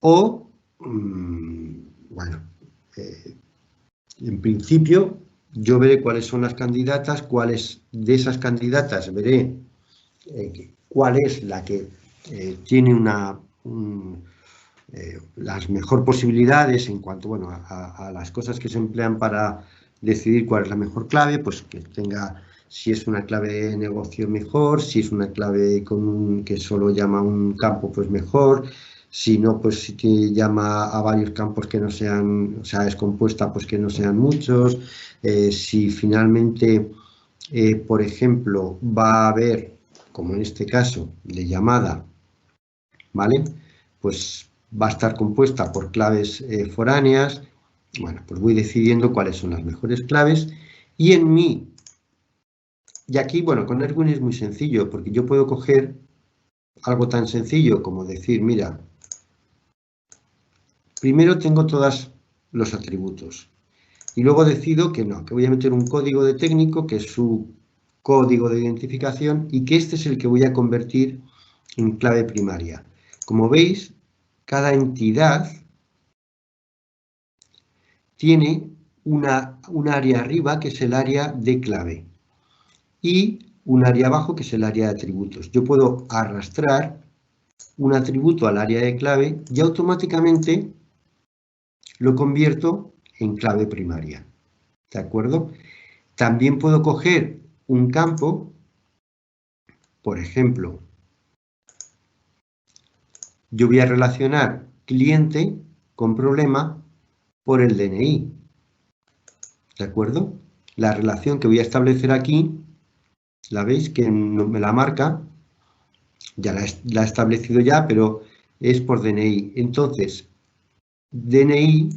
O, bueno, en principio yo veré cuáles son las candidatas, cuáles de esas candidatas veré cuál es la que tiene las mejor posibilidades en cuanto, bueno, a las cosas que se emplean para decidir cuál es la mejor clave, pues que tenga, si es una clave de negocio mejor, si es una clave que solo llama a un campo, pues mejor, si no, pues si te llama a varios campos que no sean, o sea, es compuesta, pues que no sean muchos, si finalmente, por ejemplo, va a haber, como en este caso, de llamada, ¿vale? Pues va a estar compuesta por claves foráneas. Bueno, pues voy decidiendo cuáles son las mejores claves y y aquí, bueno, con Erwin es muy sencillo porque yo puedo coger algo tan sencillo como decir, mira, primero tengo todos los atributos y luego decido que no, que voy a meter un código de técnico que es su código de identificación y que este es el que voy a convertir en clave primaria. Como veis, cada entidad tiene un área arriba que es el área de clave y un área abajo que es el área de atributos. Yo puedo arrastrar un atributo al área de clave y automáticamente lo convierto en clave primaria. ¿De acuerdo? También puedo coger un campo, por ejemplo, yo voy a relacionar cliente con problema por el DNI. ¿De acuerdo? La relación que voy a establecer aquí, la veis que me la marca, ya la he establecido ya, pero es por DNI. Entonces, DNI,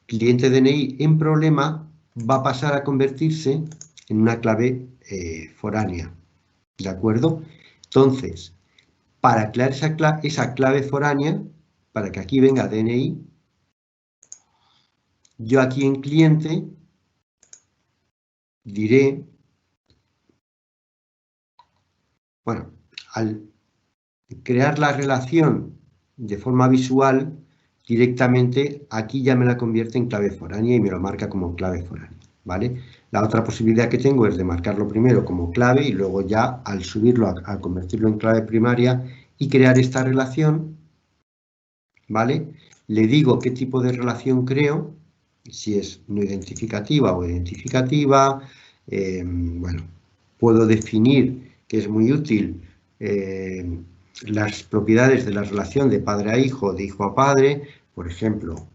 cliente DNI en problema, va a pasar a convertirse en una clave foránea. ¿De acuerdo? Entonces, para crear esa clave foránea, para que aquí venga DNI, yo aquí en cliente diré, bueno, al crear la relación de forma visual, directamente aquí ya me la convierte en clave foránea y me lo marca como clave foránea, ¿vale? La otra posibilidad que tengo es de marcarlo primero como clave y luego ya al subirlo a convertirlo en clave primaria y crear esta relación, ¿vale? Le digo qué tipo de relación creo, si es no identificativa o identificativa, bueno, puedo definir, que es muy útil, las propiedades de la relación de padre a hijo, de hijo a padre, por ejemplo,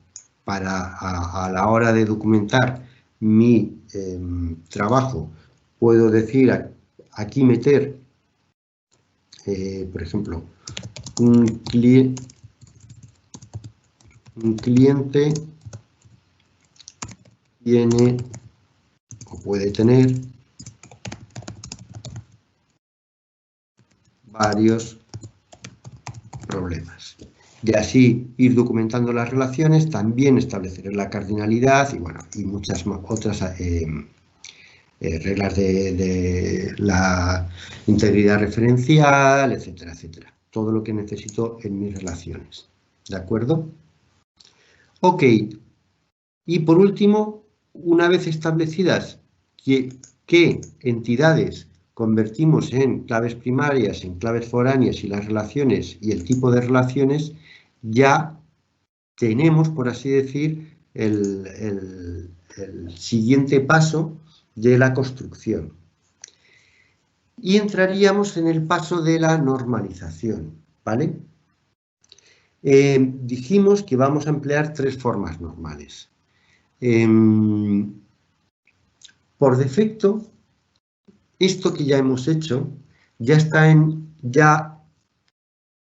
a la hora de documentar mi trabajo, puedo decir, aquí meter, por ejemplo, un cliente tiene o puede tener varios problemas. De así ir documentando las relaciones, también establecer la cardinalidad y, bueno, y muchas otras reglas de la integridad referencial, etcétera, etcétera. Todo lo que necesito en mis relaciones. ¿De acuerdo? Ok. Y por último, una vez establecidas qué entidades convertimos en claves primarias, en claves foráneas y las relaciones y el tipo de relaciones, ya tenemos, por así decir, el siguiente paso de la construcción. Y entraríamos en el paso de la normalización, ¿vale? Dijimos que vamos a emplear tres formas normales. Por defecto, esto que ya hemos hecho ya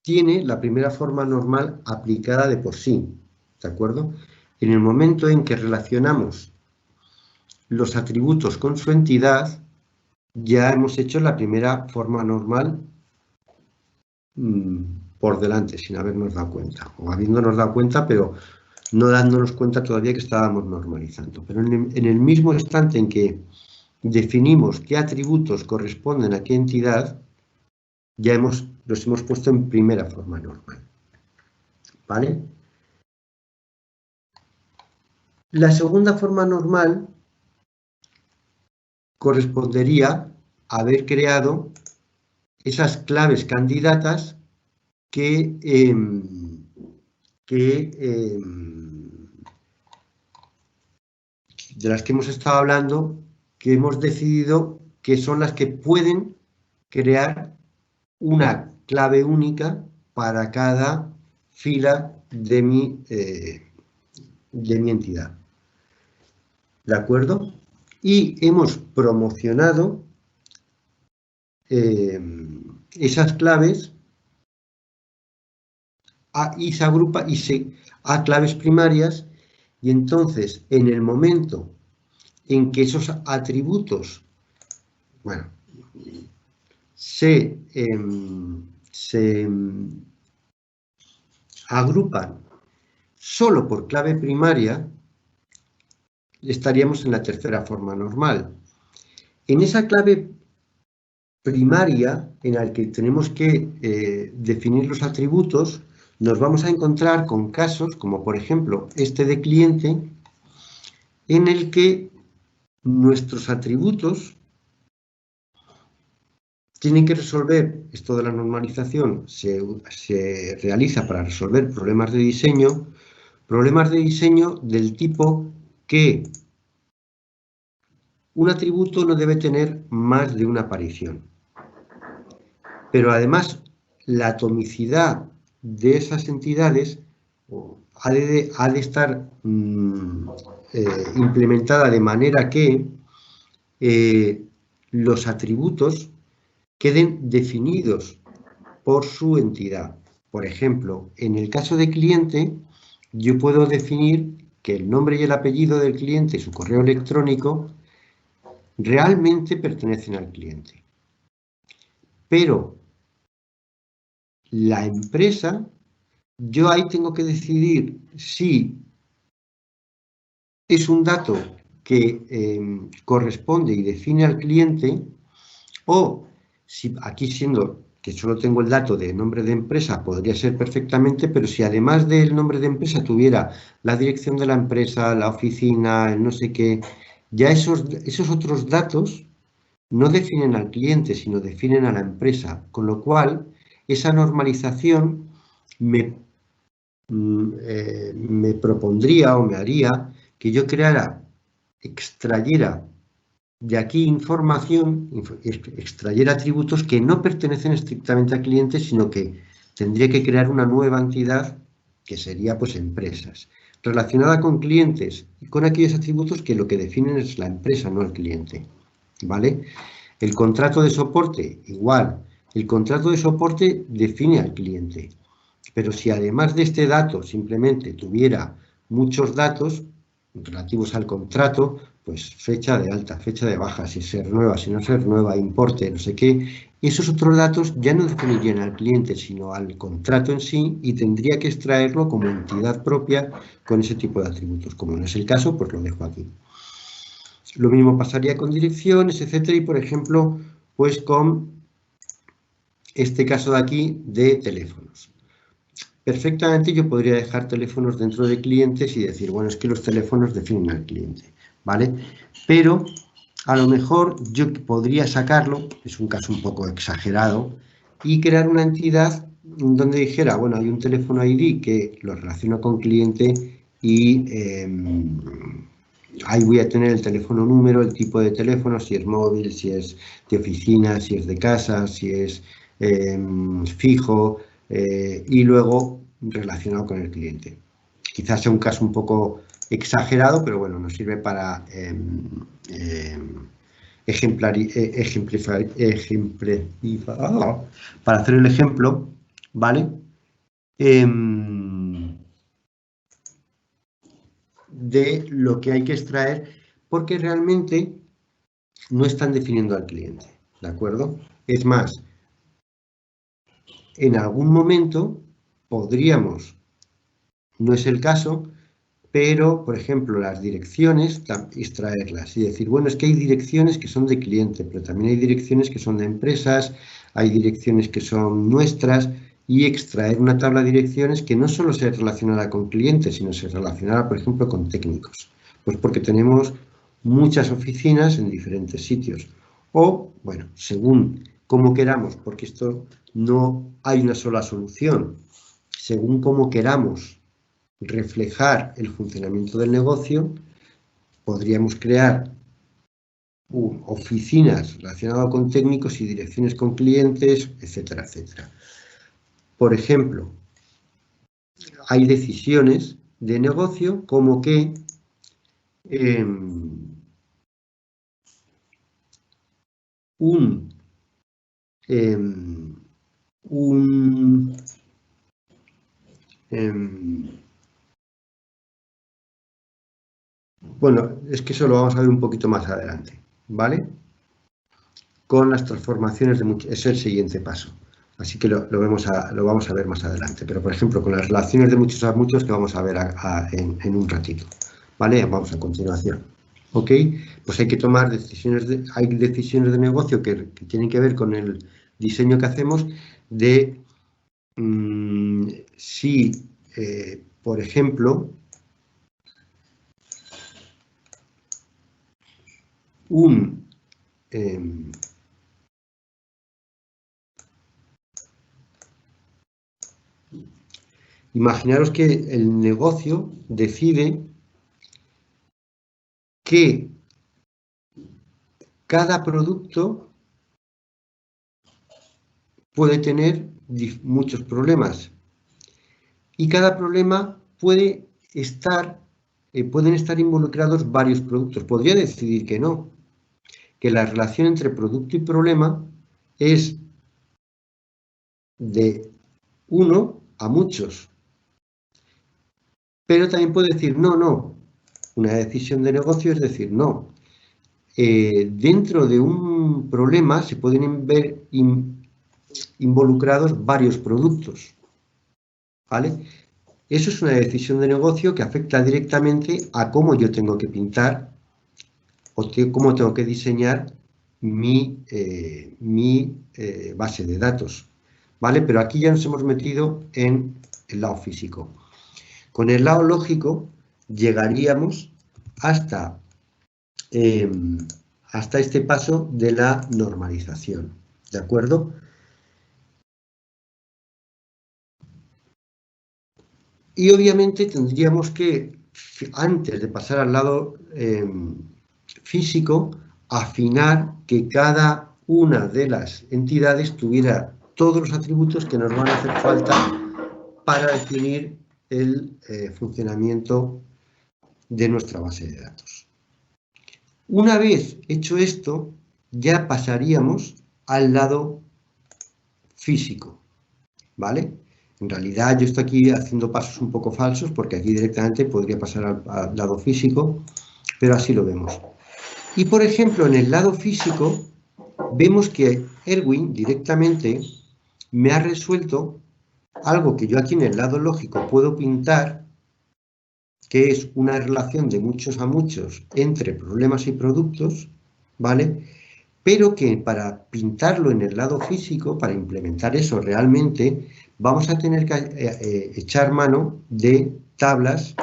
tiene la primera forma normal aplicada de por sí, ¿de acuerdo? En el momento en que relacionamos los atributos con su entidad, ya hemos hecho la primera forma normal por delante, sin habernos dado cuenta, o habiéndonos dado cuenta, pero no dándonos cuenta todavía que estábamos normalizando. Pero en el mismo instante en que definimos qué atributos corresponden a qué entidad, ya los hemos puesto en primera forma normal. ¿Vale? La segunda forma normal correspondería a haber creado esas claves candidatas de las que hemos estado hablando, que hemos decidido que son las que pueden crear una clave única para cada fila de mi entidad. ¿De acuerdo? Y hemos promocionado esas claves y se agrupa a claves primarias, y entonces en el momento en que esos atributos, bueno, se agrupan solo por clave primaria, estaríamos en la tercera forma normal. En esa clave primaria en la que tenemos que definir los atributos, nos vamos a encontrar con casos como por ejemplo este de cliente, en el que nuestros atributos tienen que resolver, esto de la normalización se realiza para resolver problemas de diseño del tipo que un atributo no debe tener más de una aparición. Pero además, la atomicidad de esas entidades ha de estar implementada de manera que los atributos queden definidos por su entidad. Por ejemplo, en el caso de cliente, yo puedo definir que el nombre y el apellido del cliente y su correo electrónico realmente pertenecen al cliente. Pero la empresa, yo ahí tengo que decidir si es un dato que corresponde y define al cliente, o si aquí, siendo que solo tengo el dato de nombre de empresa, podría ser perfectamente, pero si además del nombre de empresa tuviera la dirección de la empresa, la oficina, el no sé qué, ya esos otros datos no definen al cliente, sino definen a la empresa, con lo cual esa normalización me propondría o me haría que yo extrayera de aquí información, extrayera atributos que no pertenecen estrictamente al cliente, sino que tendría que crear una nueva entidad que sería pues empresas, relacionada con clientes y con aquellos atributos que lo que definen es la empresa, no el cliente. ¿Vale? El contrato de soporte, igual. El contrato de soporte define al cliente. Pero si además de este dato simplemente tuviera muchos datos relativos al contrato, pues fecha de alta, fecha de baja, si se renueva, si no se renueva, importe, no sé qué, esos otros datos ya no definirían al cliente, sino al contrato en sí, y tendría que extraerlo como entidad propia con ese tipo de atributos. Como no es el caso, pues lo dejo aquí. Lo mismo pasaría con direcciones, etcétera, y por ejemplo, pues con este caso de aquí de teléfonos. Perfectamente yo podría dejar teléfonos dentro de clientes y decir, bueno, es que los teléfonos definen al cliente, ¿vale? Pero a lo mejor yo podría sacarlo, es un caso un poco exagerado, y crear una entidad donde dijera, bueno, hay un teléfono ID que lo relaciono con cliente y ahí voy a tener el teléfono número, el tipo de teléfono, si es móvil, si es de oficina, si es de casa, si es fijo, y luego relacionado con el cliente. Quizás sea un caso un poco exagerado, pero bueno, nos sirve para para hacer el ejemplo, ¿vale? De lo que hay que extraer, porque realmente no están definiendo al cliente, ¿de acuerdo? Es más, en algún momento podríamos, no es el caso, pero, por ejemplo, las direcciones, extraerlas y decir, bueno, es que hay direcciones que son de cliente, pero también hay direcciones que son de empresas, hay direcciones que son nuestras, y extraer una tabla de direcciones que no solo se relacionara con clientes, sino se relacionara, por ejemplo, con técnicos. Pues porque tenemos muchas oficinas en diferentes sitios. O, bueno, según cómo queramos, porque esto no hay una sola solución, según cómo queramos reflejar el funcionamiento del negocio, podríamos crear oficinas relacionadas con técnicos y direcciones con clientes, etcétera, etcétera. Por ejemplo, hay decisiones de negocio como que bueno, es que eso lo vamos a ver un poquito más adelante, ¿vale? Con las transformaciones de muchos, es el siguiente paso. Así que lo vamos a ver más adelante. Pero, por ejemplo, con las relaciones de muchos a muchos que vamos a ver en un ratito. ¿Vale? Vamos a continuación. ¿Ok? Pues hay que tomar decisiones, hay decisiones de negocio que tienen que ver con el diseño que hacemos de si, por ejemplo, imaginaros que el negocio decide que cada producto puede tener muchos problemas y cada problema pueden estar involucrados varios productos. Podría decidir que no, que la relación entre producto y problema es de uno a muchos. Pero también puede decir no. Una decisión de negocio es decir no. Dentro de un problema se pueden ver involucrados varios productos, ¿vale? Eso es una decisión de negocio que afecta directamente a cómo yo tengo que pintar o cómo tengo que diseñar mi base de datos, ¿vale? Pero aquí ya nos hemos metido en el lado físico. Con el lado lógico llegaríamos hasta este paso de la normalización, ¿de acuerdo? Y obviamente tendríamos que, antes de pasar al lado físico, afinar que cada una de las entidades tuviera todos los atributos que nos van a hacer falta para definir el funcionamiento de nuestra base de datos. Una vez hecho esto, ya pasaríamos al lado físico, ¿vale? En realidad yo estoy aquí haciendo pasos un poco falsos porque aquí directamente podría pasar al lado físico, pero así lo vemos. Y por ejemplo, en el lado físico vemos que Erwin directamente me ha resuelto algo que yo aquí en el lado lógico puedo pintar, que es una relación de muchos a muchos entre problemas y productos, ¿vale? Pero que para pintarlo en el lado físico, para implementar eso realmente, vamos a tener que echar mano de tablas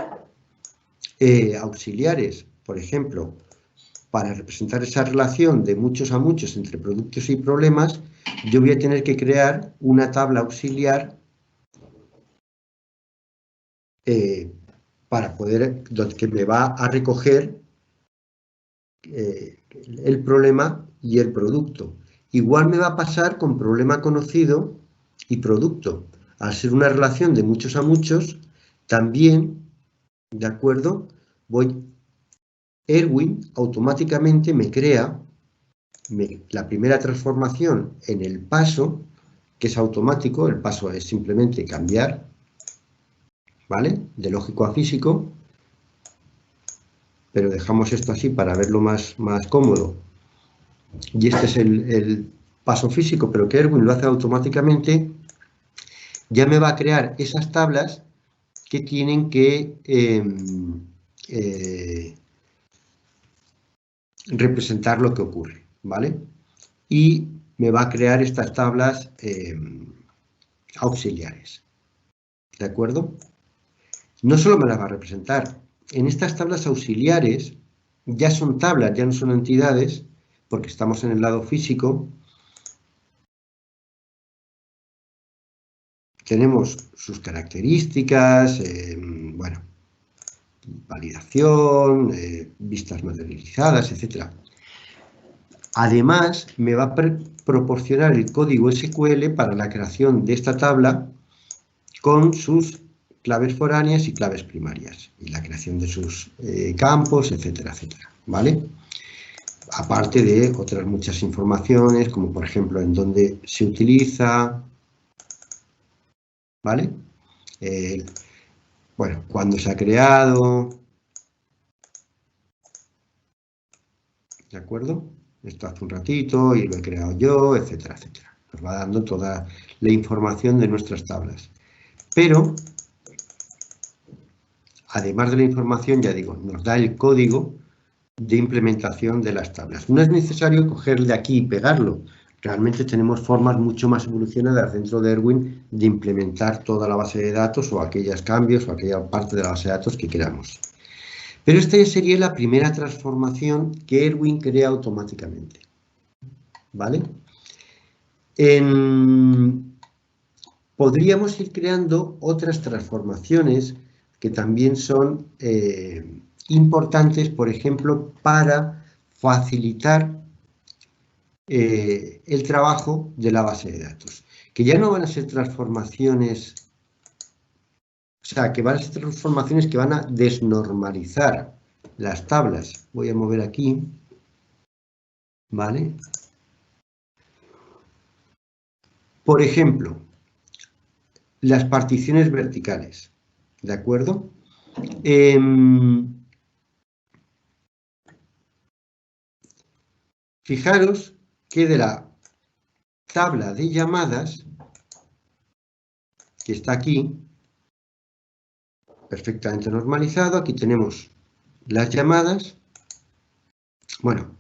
auxiliares. Por ejemplo, para representar esa relación de muchos a muchos entre productos y problemas, yo voy a tener que crear una tabla auxiliar para poder, que me va a recoger el problema y el producto. Igual me va a pasar con problema conocido y producto. Al ser una relación de muchos a muchos, también ¿de acuerdo? Erwin automáticamente me crea la primera transformación en el paso, que es automático, el paso es simplemente cambiar, ¿vale? De lógico a físico, pero dejamos esto así para verlo más cómodo. Y este es el paso físico, pero que Erwin lo hace automáticamente. Ya me va a crear esas tablas que tienen que representar lo que ocurre, ¿vale? Y me va a crear estas tablas auxiliares, ¿de acuerdo? No solo me las va a representar, en estas tablas auxiliares ya son tablas, ya no son entidades, porque estamos en el lado físico. Tenemos sus características, bueno, validación, vistas materializadas, etc. Además, me va a proporcionar el código SQL para la creación de esta tabla con sus claves foráneas y claves primarias, y la creación de sus campos, etcétera, etcétera, ¿vale? Aparte de otras muchas informaciones, como por ejemplo en dónde se utiliza, ¿vale? Bueno, cuándo se ha creado, ¿de acuerdo? Esto hace un ratito y lo he creado yo, etcétera, etcétera. Nos va dando toda la información de nuestras tablas. Pero, además de la información, ya digo, nos da el código de implementación de las tablas. No es necesario coger de aquí y pegarlo. Realmente tenemos formas mucho más evolucionadas dentro de Erwin de implementar toda la base de datos o aquellos cambios o aquella parte de la base de datos que queramos. Pero esta sería la primera transformación que Erwin crea automáticamente, ¿vale? Podríamos ir creando otras transformaciones que también son importantes, por ejemplo, para facilitar el trabajo de la base de datos, que ya no van a ser transformaciones, o sea, que van a ser transformaciones que van a desnormalizar las tablas. Voy a mover aquí, ¿vale? Por ejemplo, las particiones verticales, ¿de acuerdo? Fijaros que de la tabla de llamadas, que está aquí, perfectamente normalizado, aquí tenemos las llamadas. Bueno,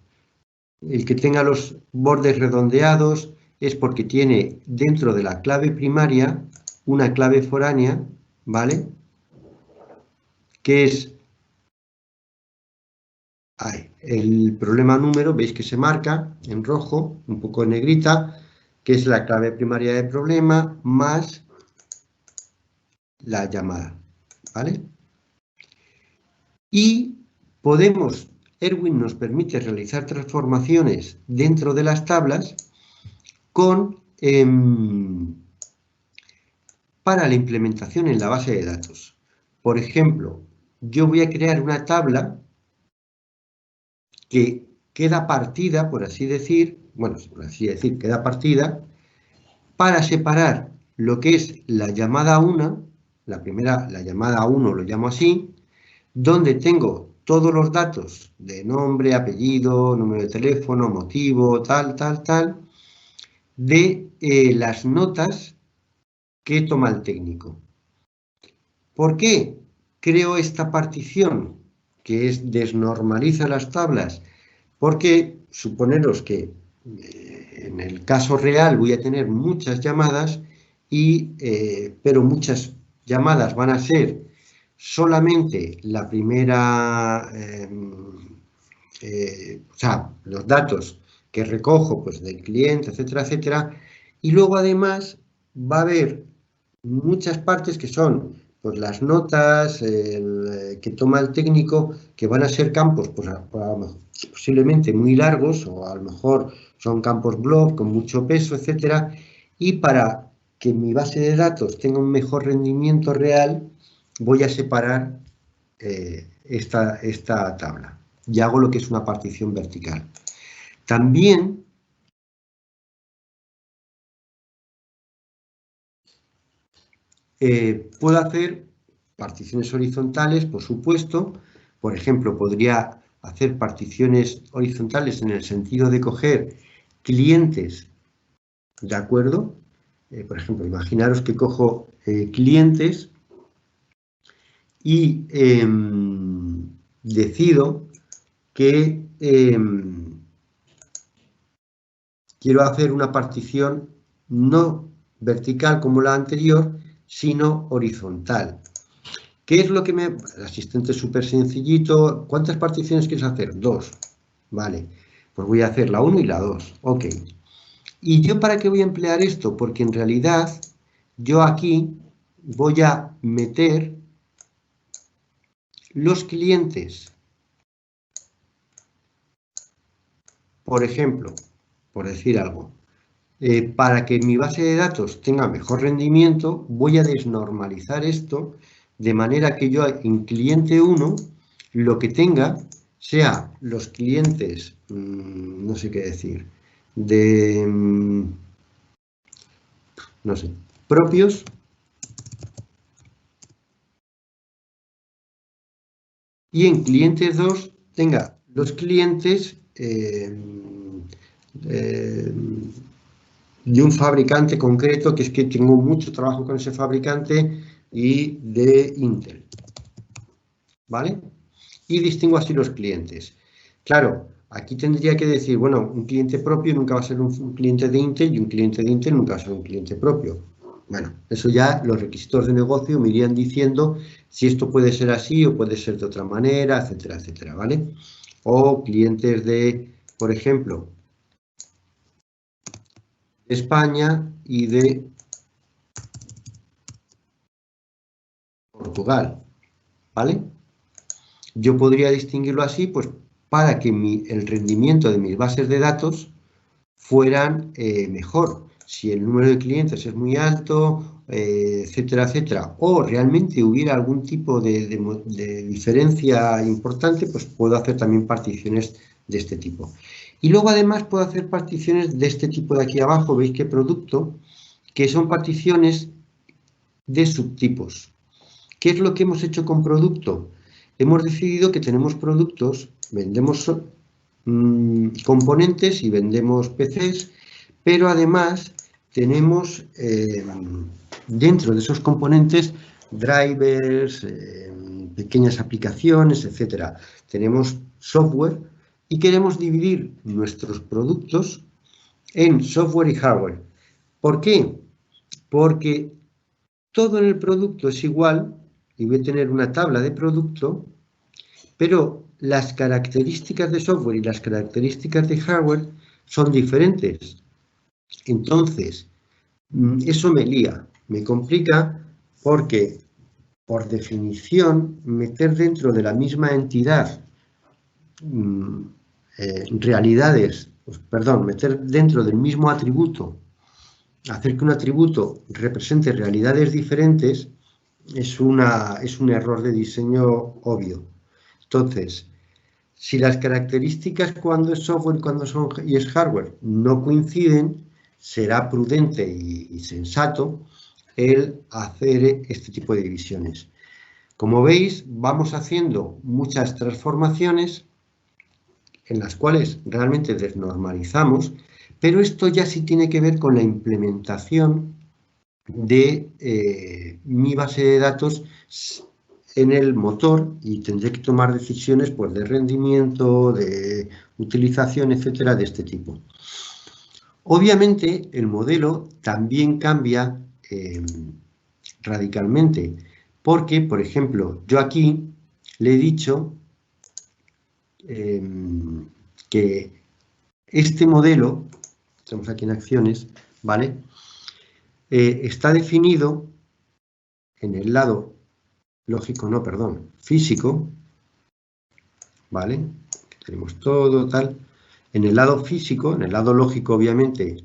el que tenga los bordes redondeados es porque tiene dentro de la clave primaria una clave foránea, ¿vale? Que es el problema número, veis que se marca en rojo, un poco en negrita, que es la clave primaria de problema más la llamada, ¿vale? Y podemos, Erwin nos permite realizar transformaciones dentro de las tablas para la implementación en la base de datos. Por ejemplo, yo voy a crear una tabla que queda partida, por así decir, bueno, por así decir, queda partida para separar lo que es la llamada 1, la primera, la llamada 1 lo llamo así, donde tengo todos los datos de nombre, apellido, número de teléfono, motivo, tal, de las notas que toma el técnico. ¿Por qué creo esta partición que desnormaliza las tablas? Porque suponeros que en el caso real voy a tener muchas llamadas, pero muchas llamadas van a ser solamente la primera, o sea, los datos que recojo pues, del cliente, etcétera, etcétera, y luego además va a haber muchas partes que son pues, las notas que toma el técnico, que van a ser campos pues, posiblemente muy largos, o a lo mejor son campos blob con mucho peso, etcétera, y para que mi base de datos tenga un mejor rendimiento real, voy a separar esta tabla y hago lo que es una partición vertical. También puedo hacer particiones horizontales, por supuesto. Por ejemplo, podría hacer particiones horizontales en el sentido de coger clientes, ¿de acuerdo? Por ejemplo, imaginaros que cojo clientes y decido que quiero hacer una partición no vertical como la anterior, sino horizontal. ¿Qué es lo que me...? El asistente es súper sencillito. ¿Cuántas particiones quieres hacer? 2. Vale, pues voy a hacer la 1 y la 2. Ok. ¿Y yo para qué voy a emplear esto? Porque en realidad yo aquí voy a meter los clientes. Por ejemplo, por decir algo, para que mi base de datos tenga mejor rendimiento, voy a desnormalizar esto de manera que yo en cliente 1 lo que tenga sea los clientes, no sé qué decir, de, no sé, propios, y en cliente 2 tenga los clientes de un fabricante concreto, que es que tengo mucho trabajo con ese fabricante, y de Intel, ¿vale? Y distingo así los clientes. Claro, aquí tendría que decir, bueno, un cliente propio nunca va a ser un cliente de Intel y un cliente de Intel nunca va a ser un cliente propio. Bueno, eso ya los requisitos de negocio me irían diciendo si esto puede ser así o puede ser de otra manera, etcétera, etcétera, ¿vale? O clientes de, por ejemplo, España y de Portugal, ¿vale? Yo podría distinguirlo así, pues, para que el rendimiento de mis bases de datos fueran mejor. Si el número de clientes es muy alto, etcétera, etcétera, o realmente hubiera algún tipo de diferencia importante, pues puedo hacer también particiones de este tipo. Y luego además puedo hacer particiones de este tipo de aquí abajo, veis que producto, que son particiones de subtipos. ¿Qué es lo que hemos hecho con producto? Hemos decidido que tenemos productos, vendemos componentes y vendemos PCs, pero además tenemos dentro de esos componentes drivers, pequeñas aplicaciones, etcétera. Tenemos software y queremos dividir nuestros productos en software y hardware. ¿Por qué? Porque todo en el producto es igual y voy a tener una tabla de producto, pero las características de software y las características de hardware son diferentes. Entonces, eso me lía, me complica porque, por definición, meter dentro de la misma entidad meter dentro del mismo atributo, hacer que un atributo represente realidades diferentes, es un error de diseño obvio. Entonces, si las características cuando es software y es hardware no coinciden, será prudente y sensato el hacer este tipo de divisiones. Como veis, vamos haciendo muchas transformaciones en las cuales realmente desnormalizamos, pero esto ya sí tiene que ver con la implementación de mi base de datos en el motor, y tendré que tomar decisiones pues, de rendimiento, de utilización, etcétera, de este tipo. Obviamente, el modelo también cambia radicalmente, porque, por ejemplo, yo aquí le he dicho que este modelo, estamos aquí en acciones, ¿vale? Está definido en el lado lógico, no, perdón, físico, ¿vale? Tenemos todo, tal. En el lado físico, en el lado lógico, obviamente,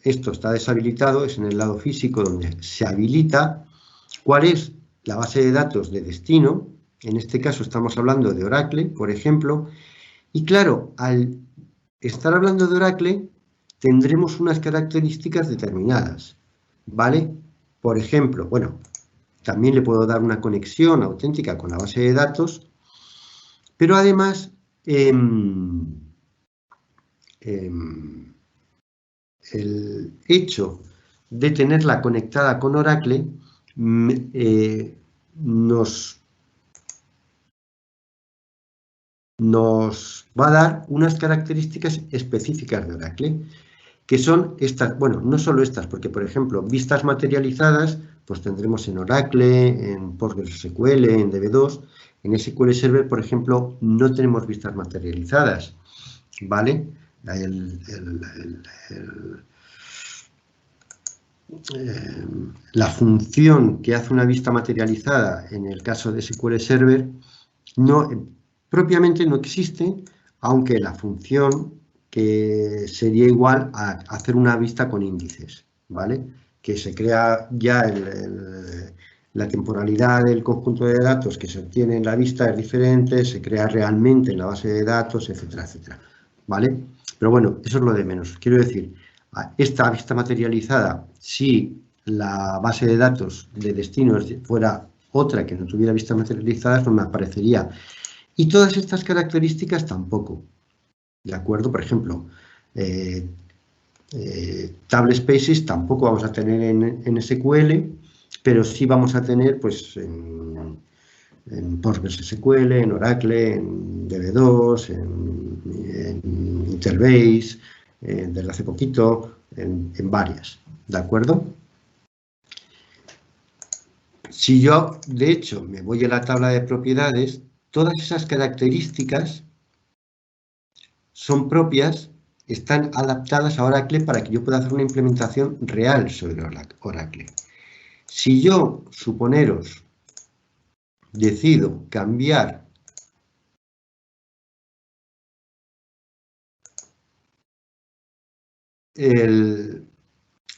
esto está deshabilitado, es en el lado físico donde se habilita. ¿Cuál es la base de datos de destino, en este caso estamos hablando de Oracle, por ejemplo, y claro, al estar hablando de Oracle, tendremos unas características determinadas, ¿vale? Por ejemplo, bueno, también le puedo dar una conexión auténtica con la base de datos, pero además el hecho de tenerla conectada con Oracle nos va a dar unas características específicas de Oracle, que son estas, bueno, no solo estas, porque por ejemplo, vistas materializadas, pues tendremos en Oracle, en PostgreSQL, en DB2, en SQL Server, por ejemplo, no tenemos vistas materializadas, ¿vale? La función que hace una vista materializada en el caso de SQL Server propiamente no existe, aunque la función que sería igual a hacer una vista con índices, ¿vale? Que se crea ya la temporalidad del conjunto de datos que se obtiene en la vista es diferente, se crea realmente en la base de datos, etcétera, etcétera, ¿vale? Pero bueno, eso es lo de menos. Quiero decir, esta vista materializada, si la base de datos de destino fuera otra que no tuviera vistas materializadas, no me aparecería. Y todas estas características tampoco, ¿de acuerdo? Por ejemplo, Table Spaces tampoco vamos a tener en SQL, pero sí vamos a tener pues, en PostgreSQL, en Oracle, en DB2, en Interbase, desde hace poquito, en varias, ¿de acuerdo? Si yo, de hecho, me voy a la tabla de propiedades, todas esas características son propias, están adaptadas a Oracle para que yo pueda hacer una implementación real sobre Oracle. Si yo, suponeros, decido cambiar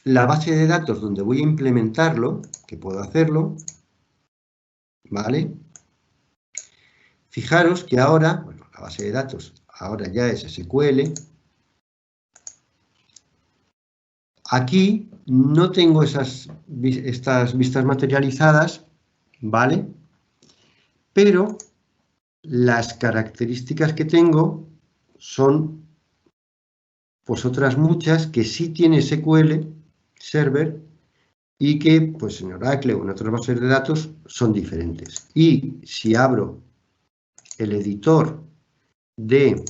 la base de datos donde voy a implementarlo, que puedo hacerlo, ¿vale? Fijaros que ahora, bueno, la base de datos ahora ya es SQL. Aquí no tengo estas vistas materializadas, ¿vale? Pero las características que tengo son pues otras muchas que sí tiene SQL Server y que pues en Oracle o en otras bases de datos son diferentes. Y si abro el editor de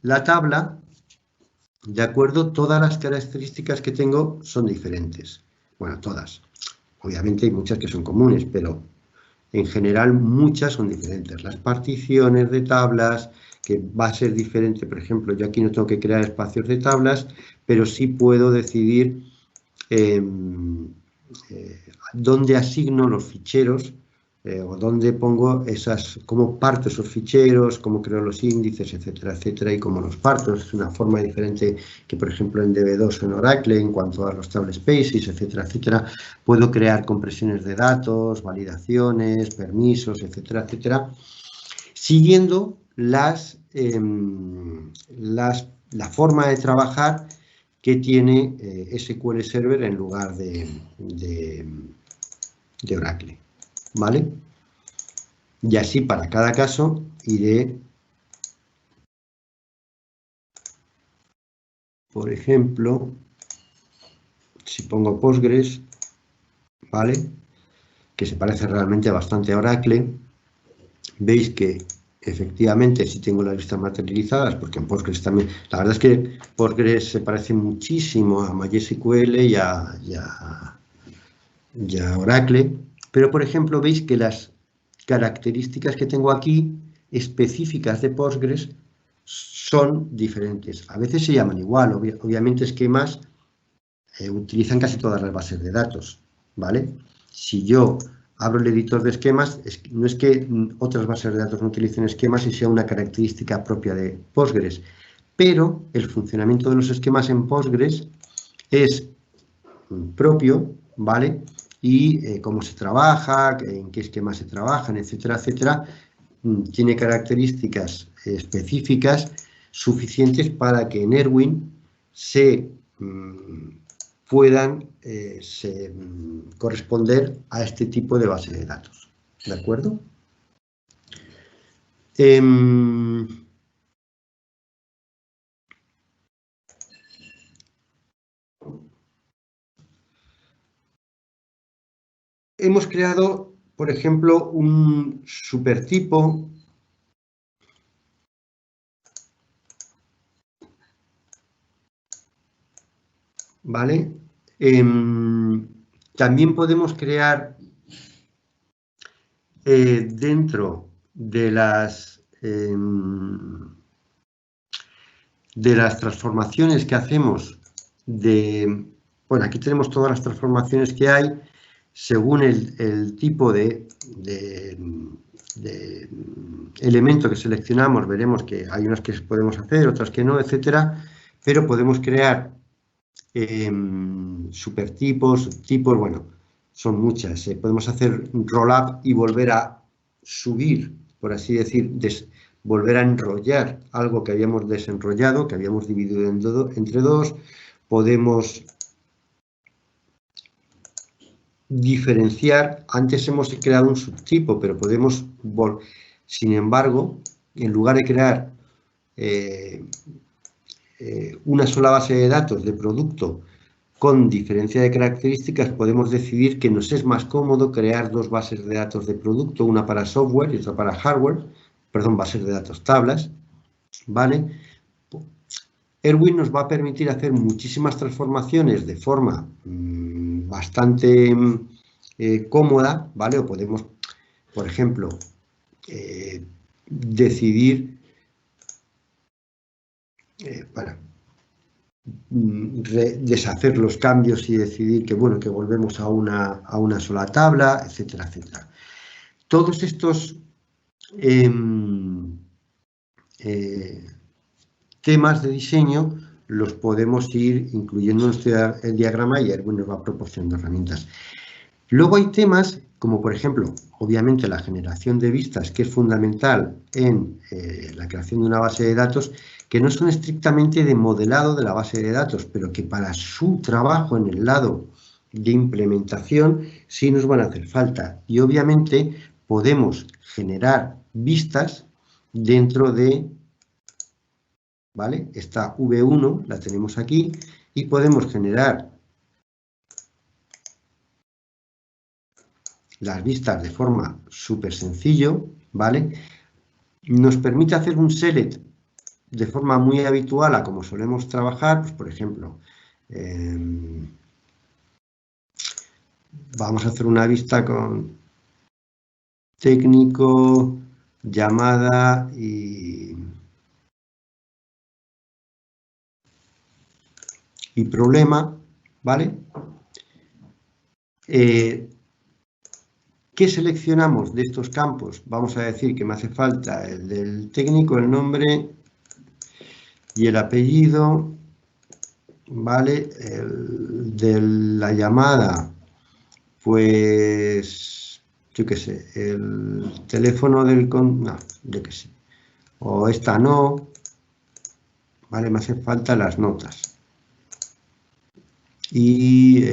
la tabla, de acuerdo, todas las características que tengo son diferentes. Bueno, todas. Obviamente hay muchas que son comunes, pero en general muchas son diferentes. Las particiones de tablas, que va a ser diferente, por ejemplo, yo aquí no tengo que crear espacios de tablas, pero sí puedo decidir dónde asigno los ficheros o dónde pongo cómo parto esos ficheros, cómo creo los índices, etcétera, etcétera, y cómo los parto. Es una forma diferente que, por ejemplo, en DB2 o en Oracle, en cuanto a los table spaces, etcétera, etcétera. Puedo crear compresiones de datos, validaciones, permisos, etcétera, etcétera, siguiendo la forma de trabajar que tiene SQL Server en lugar de Oracle, ¿vale? Y así para cada caso iré, por ejemplo, si pongo Postgres, ¿vale? Que se parece realmente bastante a Oracle, veis que efectivamente sí tengo las vistas materializadas, porque en Postgres también, la verdad es que Postgres se parece muchísimo a MySQL y a Oracle, pero por ejemplo veis que las características que tengo aquí específicas de Postgres son diferentes. A veces se llaman igual, obviamente esquemas utilizan casi todas las bases de datos, ¿vale? Si yo abro el editor de esquemas, no es que otras bases de datos no utilicen esquemas y sea una característica propia de Postgres, pero el funcionamiento de los esquemas en Postgres es propio, ¿vale? y cómo se trabaja, en qué esquema se trabajan, etcétera, etcétera, tiene características específicas suficientes para que en Erwin se puedan corresponder a este tipo de base de datos. ¿De acuerdo? Hemos creado, por ejemplo, un supertipo, ¿vale? También podemos crear dentro de las transformaciones que hacemos bueno, aquí tenemos todas las transformaciones que hay según el tipo de elemento que seleccionamos. Veremos que hay unas que podemos hacer, otras que no, etcétera, pero podemos crear supertipos, subtipos, bueno, son muchas. Podemos hacer roll-up y volver a subir, por así decir, volver a enrollar algo que habíamos desenrollado, que habíamos dividido entre dos. Podemos diferenciar. Antes hemos creado un subtipo, pero podemos, sin embargo, en lugar de crear una sola base de datos de producto con diferencia de características, podemos decidir que nos es más cómodo crear dos bases de datos de producto, una para software y otra para hardware, perdón, bases de datos tablas, ¿vale? Erwin nos va a permitir hacer muchísimas transformaciones de forma bastante cómoda, ¿vale? O podemos, por ejemplo, decidir para deshacer los cambios y decidir que, bueno, que volvemos a una sola tabla, etcétera, etcétera. Todos estos temas de diseño los podemos ir incluyendo en el diagrama y Erwin nos va proporcionando herramientas. Luego hay temas como, por ejemplo, obviamente la generación de vistas, que es fundamental en la creación de una base de datos, que no son estrictamente de modelado de la base de datos, pero que para su trabajo en el lado de implementación sí nos van a hacer falta. Y obviamente podemos generar vistas dentro de, ¿vale? Esta V1 la tenemos aquí y podemos generar las vistas de forma súper sencillo, ¿vale? Nos permite hacer un select de forma muy habitual a como solemos trabajar, pues por ejemplo, vamos a hacer una vista con técnico, llamada y problema, ¿vale? ¿Qué seleccionamos de estos campos? Vamos a decir que me hace falta el del técnico, el nombre y el apellido, ¿vale? El de la llamada, pues, yo qué sé, el teléfono del... no, yo qué sé. O esta no, ¿vale? Me hacen falta las notas. Y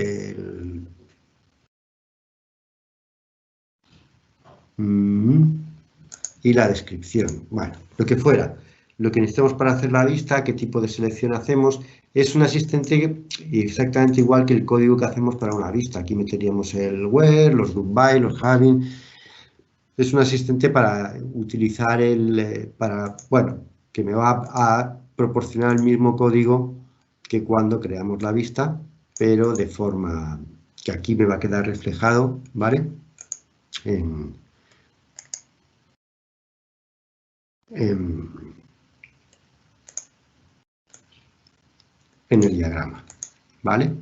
y la descripción. Bueno, lo que fuera. Lo que necesitamos para hacer la vista, qué tipo de selección hacemos, es un asistente exactamente igual que el código que hacemos para una vista. Aquí meteríamos el where, los do by, los having. Es un asistente para utilizar bueno, que me va a proporcionar el mismo código que cuando creamos la vista, pero de forma que aquí me va a quedar reflejado, ¿vale? En el diagrama, ¿vale?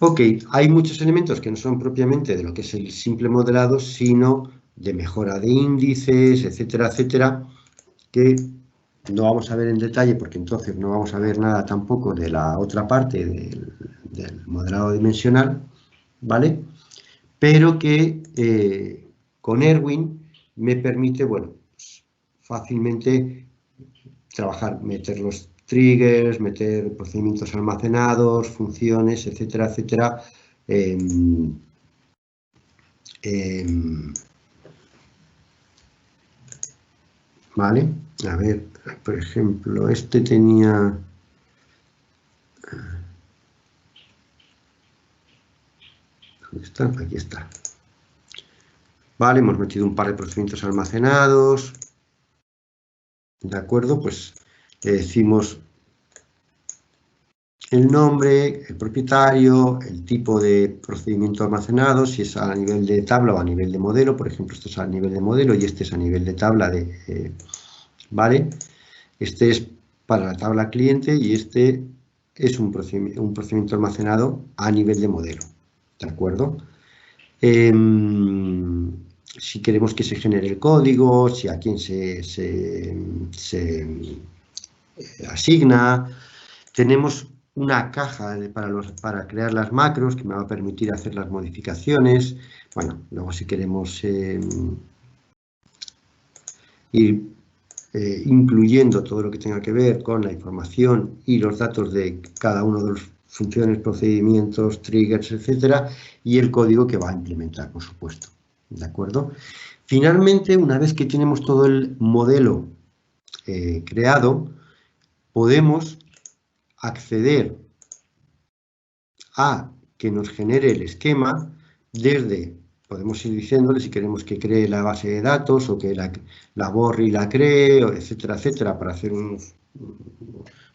Ok, hay muchos elementos que no son propiamente de lo que es el simple modelado, sino de mejora de índices, etcétera, etcétera, que no vamos a ver en detalle porque entonces no vamos a ver nada tampoco de la otra parte del modelado dimensional, ¿vale? Pero que con Erwin me permite, bueno, pues, fácilmente trabajar, meter los triggers, meter procedimientos almacenados, funciones, etcétera, etcétera. ¿Vale? A ver, por ejemplo, este tenía... ¿Dónde está? Aquí está. Vale, hemos metido un par de procedimientos almacenados. ¿De acuerdo? Pues le decimos el nombre, el propietario, el tipo de procedimiento almacenado, si es a nivel de tabla o a nivel de modelo. Por ejemplo, esto es a nivel de modelo y este es a nivel de tabla de... ¿vale? Este es para la tabla cliente y este es un procedimiento almacenado a nivel de modelo. ¿De acuerdo? Si queremos que se genere el código, si a quién se asigna. Tenemos una caja para crear las macros que me va a permitir hacer las modificaciones. Bueno, luego si queremos ir incluyendo todo lo que tenga que ver con la información y los datos de cada uno de los funciones, procedimientos, triggers, etcétera, y el código que va a implementar, por supuesto. ¿De acuerdo? Finalmente, una vez que tenemos todo el modelo creado, podemos acceder a que nos genere el esquema desde, podemos ir diciéndole si queremos que cree la base de datos o que la borre y la cree, etcétera, etcétera, para hacer un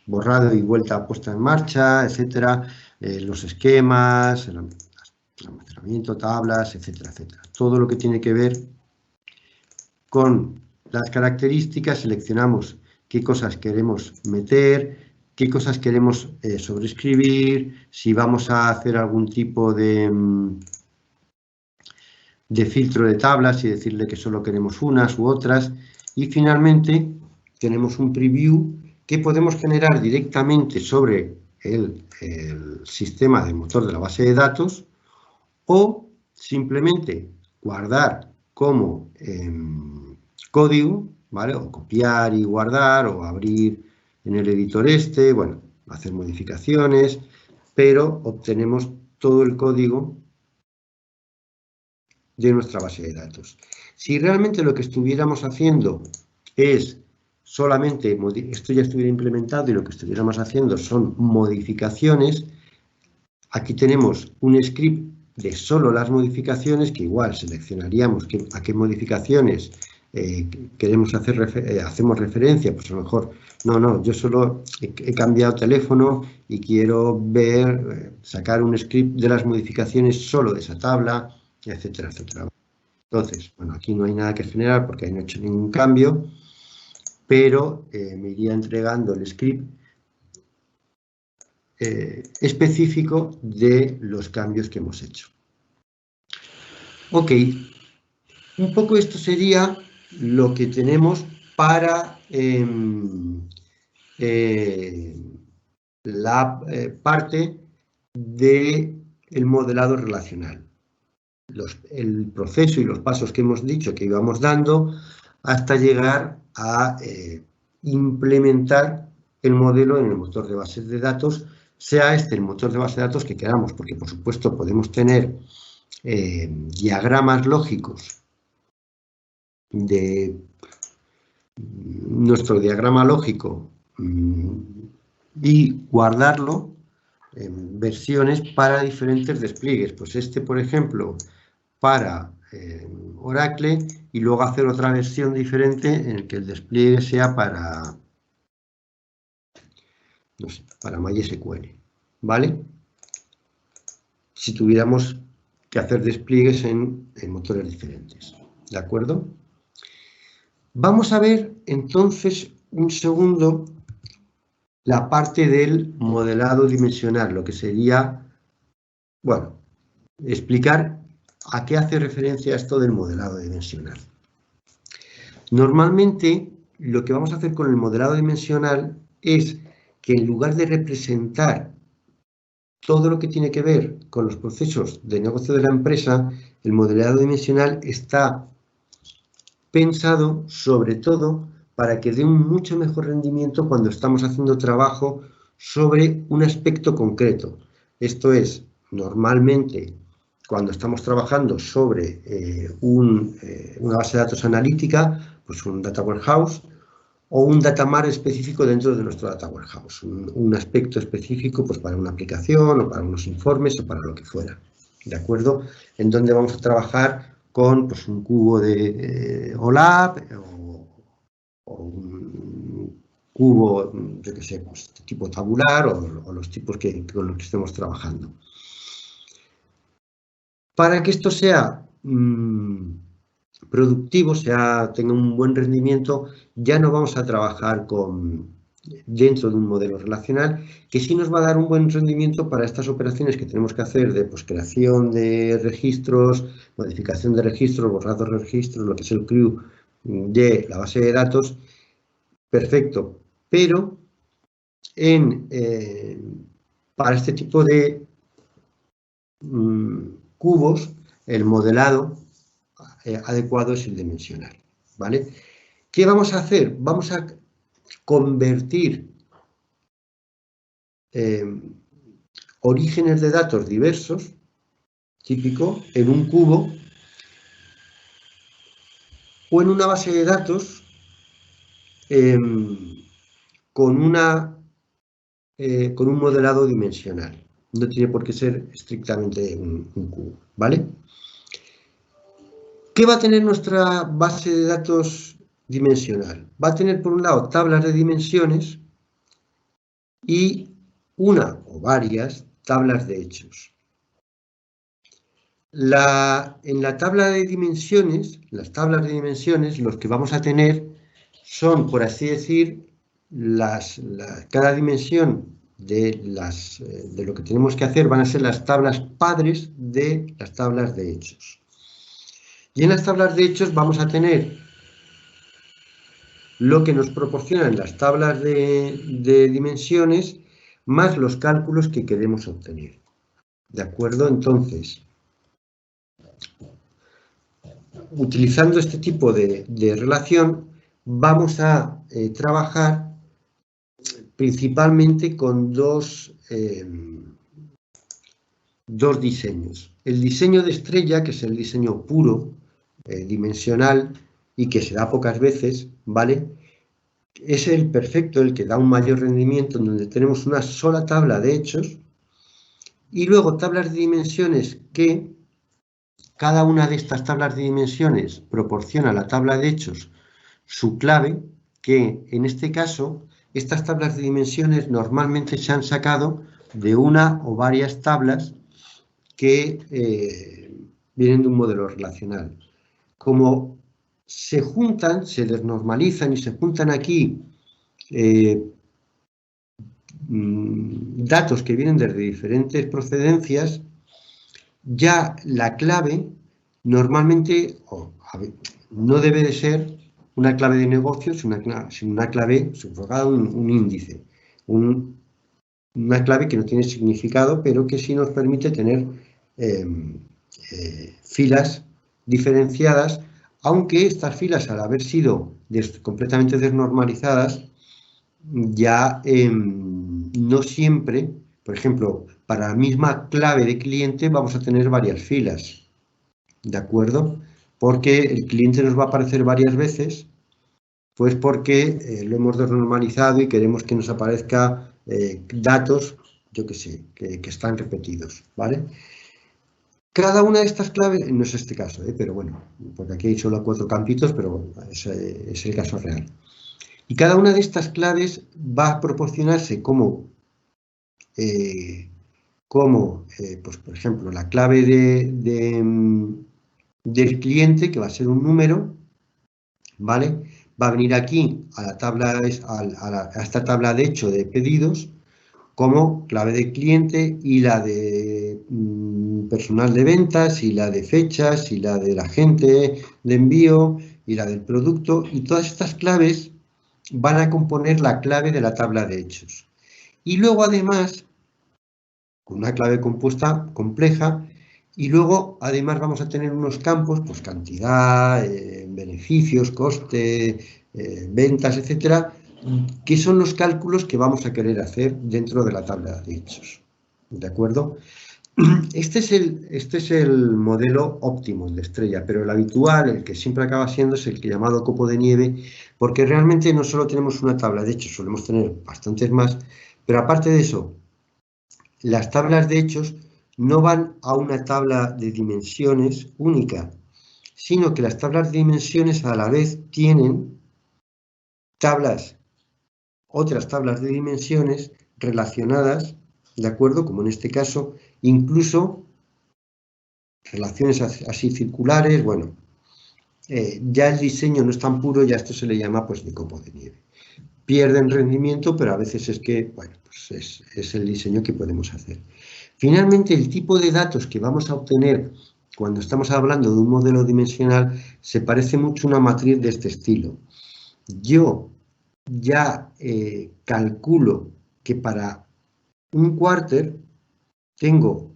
borrado y vuelta puesta en marcha, etcétera, los esquemas, el almacenamiento, tablas, etcétera, etcétera. Todo lo que tiene que ver con las características, seleccionamos qué cosas queremos meter, qué cosas queremos sobreescribir, si vamos a hacer algún tipo de filtro de tablas y decirle que solo queremos unas u otras. Y finalmente tenemos un preview que podemos generar directamente sobre el sistema del motor de la base de datos o simplemente guardar como código, ¿vale? O copiar y guardar o abrir en el editor este, bueno, hacer modificaciones, pero obtenemos todo el código de nuestra base de datos. Si realmente lo que estuviéramos haciendo es solamente, esto ya estuviera implementado y lo que estuviéramos haciendo son modificaciones, aquí tenemos un script de solo las modificaciones, que igual seleccionaríamos a qué modificaciones queremos hacer, hacemos referencia, pues a lo mejor, no, yo solo he cambiado teléfono y quiero ver, sacar un script de las modificaciones solo de esa tabla, etcétera, etcétera. Entonces, bueno, aquí no hay nada que generar porque ahí no he hecho ningún cambio, pero me iría entregando el script específico de los cambios que hemos hecho. Ok, un poco esto sería lo que tenemos para la parte del modelado relacional. El proceso y los pasos que hemos dicho que íbamos dando hasta llegar a implementar el modelo en el motor de bases de datos, sea este el motor de base de datos que queramos, porque por supuesto podemos tener diagramas lógicos de nuestro diagrama lógico y guardarlo en versiones para diferentes despliegues. Pues este, por ejemplo, para Oracle y luego hacer otra versión diferente en el que el despliegue sea para, no sé, para MySQL, ¿vale? Si tuviéramos que hacer despliegues en motores diferentes, ¿de acuerdo? Vamos a ver entonces un segundo la parte del modelado dimensional, lo que sería, bueno, explicar a qué hace referencia esto del modelado dimensional. Normalmente lo que vamos a hacer con el modelado dimensional es que en lugar de representar todo lo que tiene que ver con los procesos de negocio de la empresa, el modelado dimensional está pensado sobre todo para que dé un mucho mejor rendimiento cuando estamos haciendo trabajo sobre un aspecto concreto. Esto es, normalmente, cuando estamos trabajando sobre una base de datos analítica, pues un data warehouse, o un data mart específico dentro de nuestro data warehouse, un aspecto específico pues, para una aplicación o para unos informes o para lo que fuera, ¿de acuerdo? En donde vamos a trabajar con pues, un cubo de OLAP o un cubo, yo qué sé, pues, tipo tabular o los tipos con los que estemos trabajando. Para que esto sea productivo, tenga un buen rendimiento, ya no vamos a trabajar dentro de un modelo relacional, que sí nos va a dar un buen rendimiento para estas operaciones que tenemos que hacer de pues, creación de registros, modificación de registros, borrado de registros, lo que es el CRUD de la base de datos, perfecto. Pero para este tipo de cubos, el modelado adecuado es el dimensional, ¿vale? ¿Qué vamos a hacer? Vamos a convertir orígenes de datos diversos, típico, en un cubo o en una base de datos con un modelado dimensional. No tiene por qué ser estrictamente un cubo, ¿vale? ¿Qué va a tener nuestra base de datos dimensional? Va a tener, por un lado, tablas de dimensiones y una o varias tablas de hechos. En la tabla de dimensiones, las tablas de dimensiones, los que vamos a tener son, por así decir, cada dimensión de lo que tenemos que hacer van a ser las tablas padres de las tablas de hechos. Y en las tablas de hechos vamos a tener lo que nos proporcionan las tablas de dimensiones más los cálculos que queremos obtener. ¿De acuerdo? Entonces, utilizando este tipo de relación, vamos a trabajar principalmente con dos diseños. El diseño de estrella, que es el diseño puro, dimensional, y que se da pocas veces, ¿vale? Es el perfecto, el que da un mayor rendimiento, en donde tenemos una sola tabla de hechos, y luego tablas de dimensiones que cada una de estas tablas de dimensiones proporciona a la tabla de hechos su clave, que en este caso, estas tablas de dimensiones normalmente se han sacado de una o varias tablas que vienen de un modelo relacional. Como se juntan, se desnormalizan y se juntan aquí datos que vienen desde diferentes procedencias, ya la clave normalmente no debe de ser una clave de negocio, sino una clave subrogada, un índice, una clave que no tiene significado, pero que sí nos permite tener filas diferenciadas, aunque estas filas, al haber sido completamente desnormalizadas, ya no siempre, por ejemplo, para la misma clave de cliente vamos a tener varias filas, ¿de acuerdo? Porque el cliente nos va a aparecer varias veces, pues porque lo hemos desnormalizado y queremos que nos aparezca datos, yo qué sé, que están repetidos, ¿vale? Cada una de estas claves, no es este caso, pero bueno, porque aquí hay solo 4 campitos, pero es el caso real. Y cada una de estas claves va a proporcionarse como pues, por ejemplo, la clave del cliente, que va a ser un número, ¿vale? Va a venir aquí a la tabla, a esta tabla de hecho de pedidos, como clave de cliente, y la de personal de ventas, y la de fechas, y la del agente de envío, y la del producto, y todas estas claves van a componer la clave de la tabla de hechos. Y luego, además, con una clave compuesta compleja, y luego, además, vamos a tener unos campos, pues cantidad, beneficios, coste, ventas, etcétera, que son los cálculos que vamos a querer hacer dentro de la tabla de hechos. ¿De acuerdo? Este es el modelo óptimo, el de estrella, pero el habitual, el que siempre acaba siendo, es el que llamado copo de nieve, porque realmente no solo tenemos una tabla de hechos, solemos tener bastantes más, pero aparte de eso, las tablas de hechos no van a una tabla de dimensiones única, sino que las tablas de dimensiones a la vez tienen otras tablas de dimensiones relacionadas, ¿de acuerdo? Como en este caso, incluso relaciones así circulares, bueno, ya el diseño no es tan puro, ya esto se le llama pues de copo de nieve. Pierden rendimiento, pero a veces es que, bueno, pues es el diseño que podemos hacer. Finalmente, el tipo de datos que vamos a obtener cuando estamos hablando de un modelo dimensional se parece mucho a una matriz de este estilo. Yo ya calculo que para un quarter tengo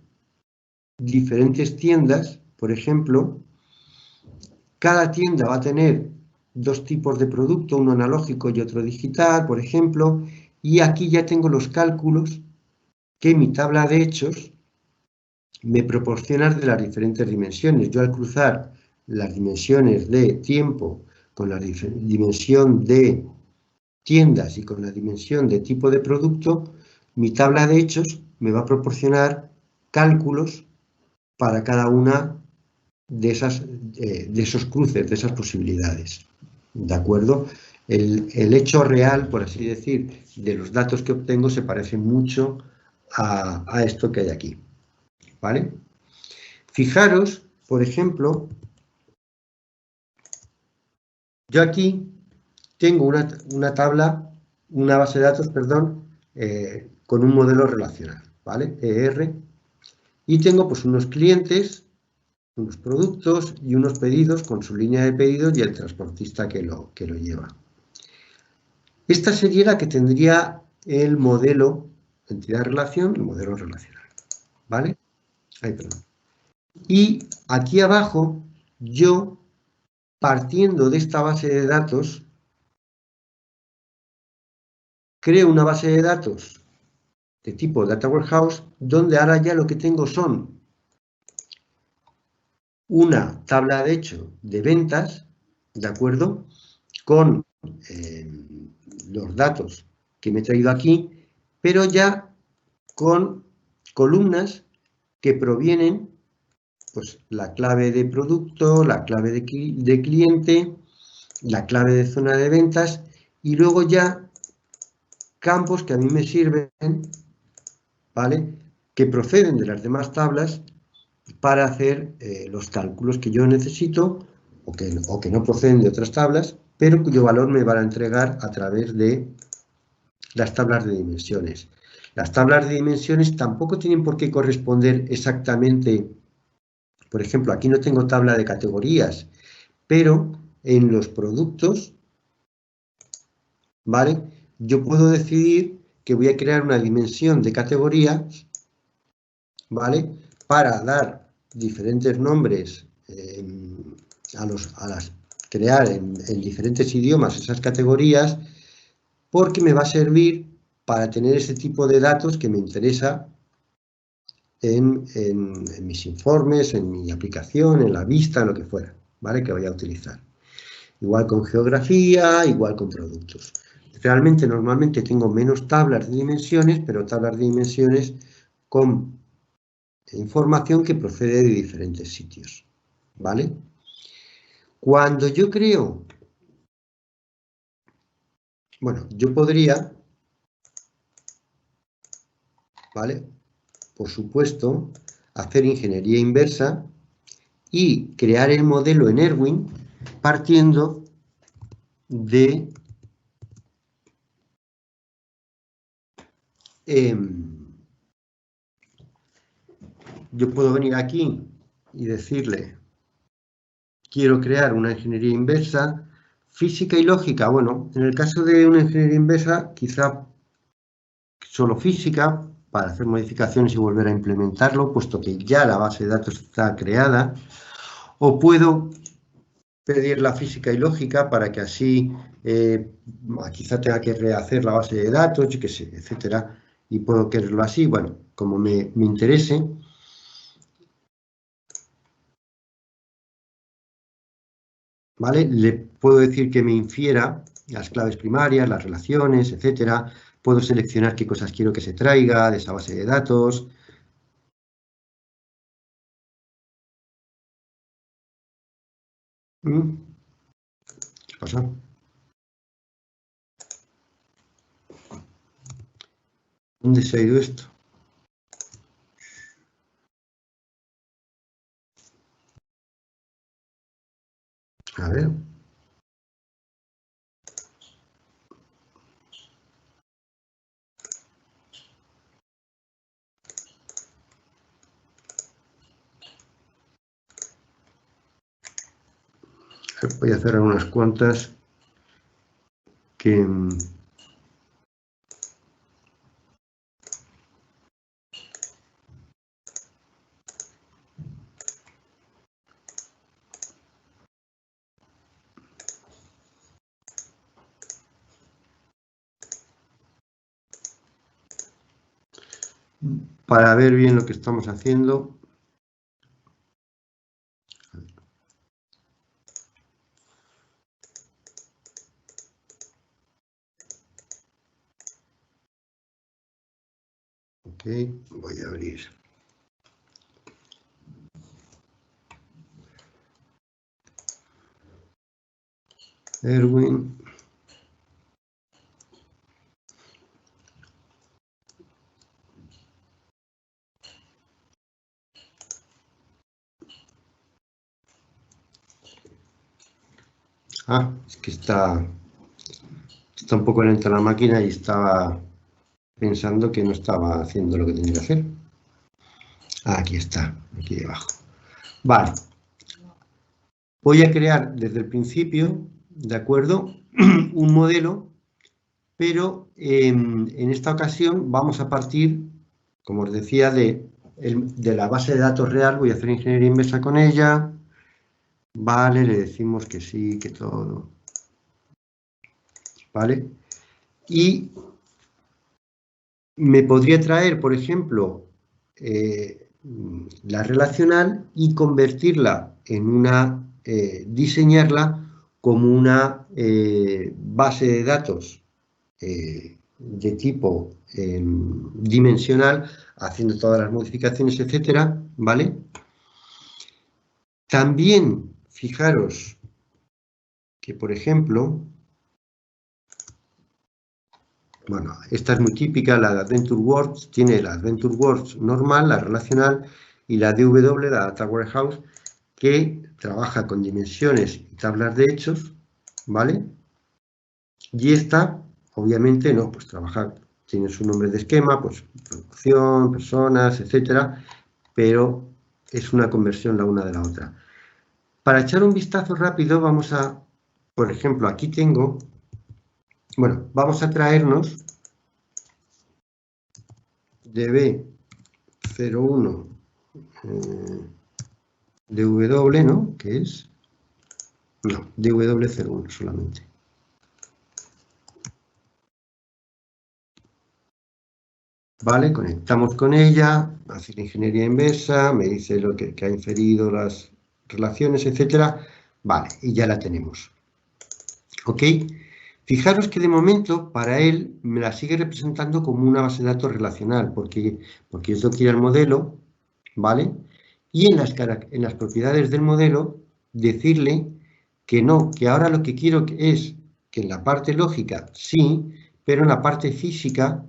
diferentes tiendas, por ejemplo, cada tienda va a tener dos tipos de producto, uno analógico y otro digital, por ejemplo, y aquí ya tengo los cálculos que mi tabla de hechos me proporciona de las diferentes dimensiones. Yo al cruzar las dimensiones de tiempo con la dimensión de tiendas y con la dimensión de tipo de producto, mi tabla de hechos me va a proporcionar cálculos para cada una de esos cruces, de esas posibilidades. ¿De acuerdo? El hecho real, por así decir, de los datos que obtengo se parece mucho a esto que hay aquí. ¿Vale? Fijaros, por ejemplo, yo aquí tengo una tabla, una base de datos, perdón, con un modelo relacional, ¿vale? ER, y tengo pues unos clientes, unos productos y unos pedidos con su línea de pedidos y el transportista que lo lleva. Esta sería la que tendría el modelo entidad-relación, el modelo relacional, ¿vale? Ay, perdón. Y aquí abajo, yo, partiendo de esta base de datos, creo una base de datos de tipo Data Warehouse, donde ahora ya lo que tengo son una tabla de hecho de ventas, ¿de acuerdo? Con los datos que me he traído aquí, pero ya con columnas que provienen, pues, la clave de producto, la clave de cliente, la clave de zona de ventas, y luego ya campos que a mí me sirven, ¿vale? Que proceden de las demás tablas para hacer los cálculos que yo necesito o que no proceden de otras tablas, pero cuyo valor me van a entregar a través de las tablas de dimensiones. Las tablas de dimensiones tampoco tienen por qué corresponder exactamente, por ejemplo, aquí no tengo tabla de categorías, pero en los productos, ¿vale? Yo puedo decidir que voy a crear una dimensión de categorías, ¿vale? Para dar diferentes nombres crear en diferentes idiomas esas categorías, porque me va a servir para tener ese tipo de datos que me interesa en mis informes, en mi aplicación, en la vista, en lo que fuera, ¿vale? Que voy a utilizar. Igual con geografía, igual con productos. Realmente, normalmente tengo menos tablas de dimensiones, pero tablas de dimensiones con información que procede de diferentes sitios, ¿vale? Cuando yo creo, bueno, yo podría, ¿vale? Por supuesto, hacer ingeniería inversa y crear el modelo en Erwin partiendo de yo puedo venir aquí y decirle quiero crear una ingeniería inversa, Física y lógica, bueno, en el caso de una ingeniería inversa, quizá solo física, para hacer modificaciones y volver a implementarlo, puesto que ya la base de datos está creada, o puedo pedir la física y lógica para que así quizá tenga que rehacer la base de datos, yo qué sé, etcétera, y puedo quererlo así, bueno, como me interese. ¿Vale? Le puedo decir que me infiera las claves primarias, las relaciones, etcétera. Puedo seleccionar qué cosas quiero que se traiga de esa base de datos. ¿Qué pasa? ¿Dónde se ha ido esto? A ver. Voy a hacer unas cuantas que... para ver bien lo que estamos haciendo. Ok, voy a abrir. Erwin. Es que está un poco lenta la máquina y estaba pensando que no estaba haciendo lo que tenía que hacer. Aquí está, aquí debajo. Vale. Voy a crear desde el principio, ¿de acuerdo? Un modelo, pero en esta ocasión vamos a partir, como os decía, de la base de datos real. Voy a hacer ingeniería inversa con ella. Vale, le decimos que sí, que todo. ¿Vale? Y me podría traer, por ejemplo, la relacional y convertirla en una, diseñarla como una base de datos de tipo dimensional, haciendo todas las modificaciones, etcétera, ¿vale? También, fijaros que, por ejemplo, bueno, esta es muy típica, la de AdventureWorks, tiene la AdventureWorks normal, la relacional, y la DW, la Data Warehouse, que trabaja con dimensiones y tablas de hechos, ¿vale? Y esta, obviamente, no, pues trabaja, tiene su nombre de esquema, pues producción, personas, etcétera, pero es una conversión la una de la otra. Para echar un vistazo rápido, vamos a, por ejemplo, aquí tengo, bueno, vamos a traernos DB01 DW, ¿no? Que es, no, DW01 solamente. Vale, conectamos con ella, hace la ingeniería inversa, me dice lo que ha inferido las relaciones, etcétera. Vale, y ya la tenemos. ¿Ok? Fijaros que de momento para él me la sigue representando como una base de datos relacional, porque esto quiere el modelo, ¿vale? Y en las propiedades del modelo decirle que no, que ahora lo que quiero es que en la parte lógica sí, pero en la parte física,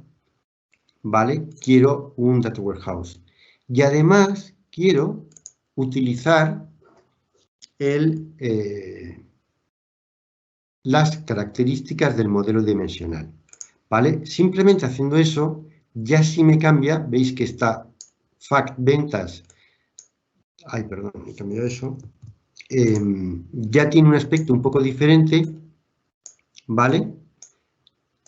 ¿vale? Quiero un data warehouse. Y además quiero utilizar las características del modelo dimensional, ¿vale? Simplemente haciendo eso, ya sí me cambia, veis que está fact ventas, ay, perdón, he cambiado eso, ya tiene un aspecto un poco diferente, ¿vale?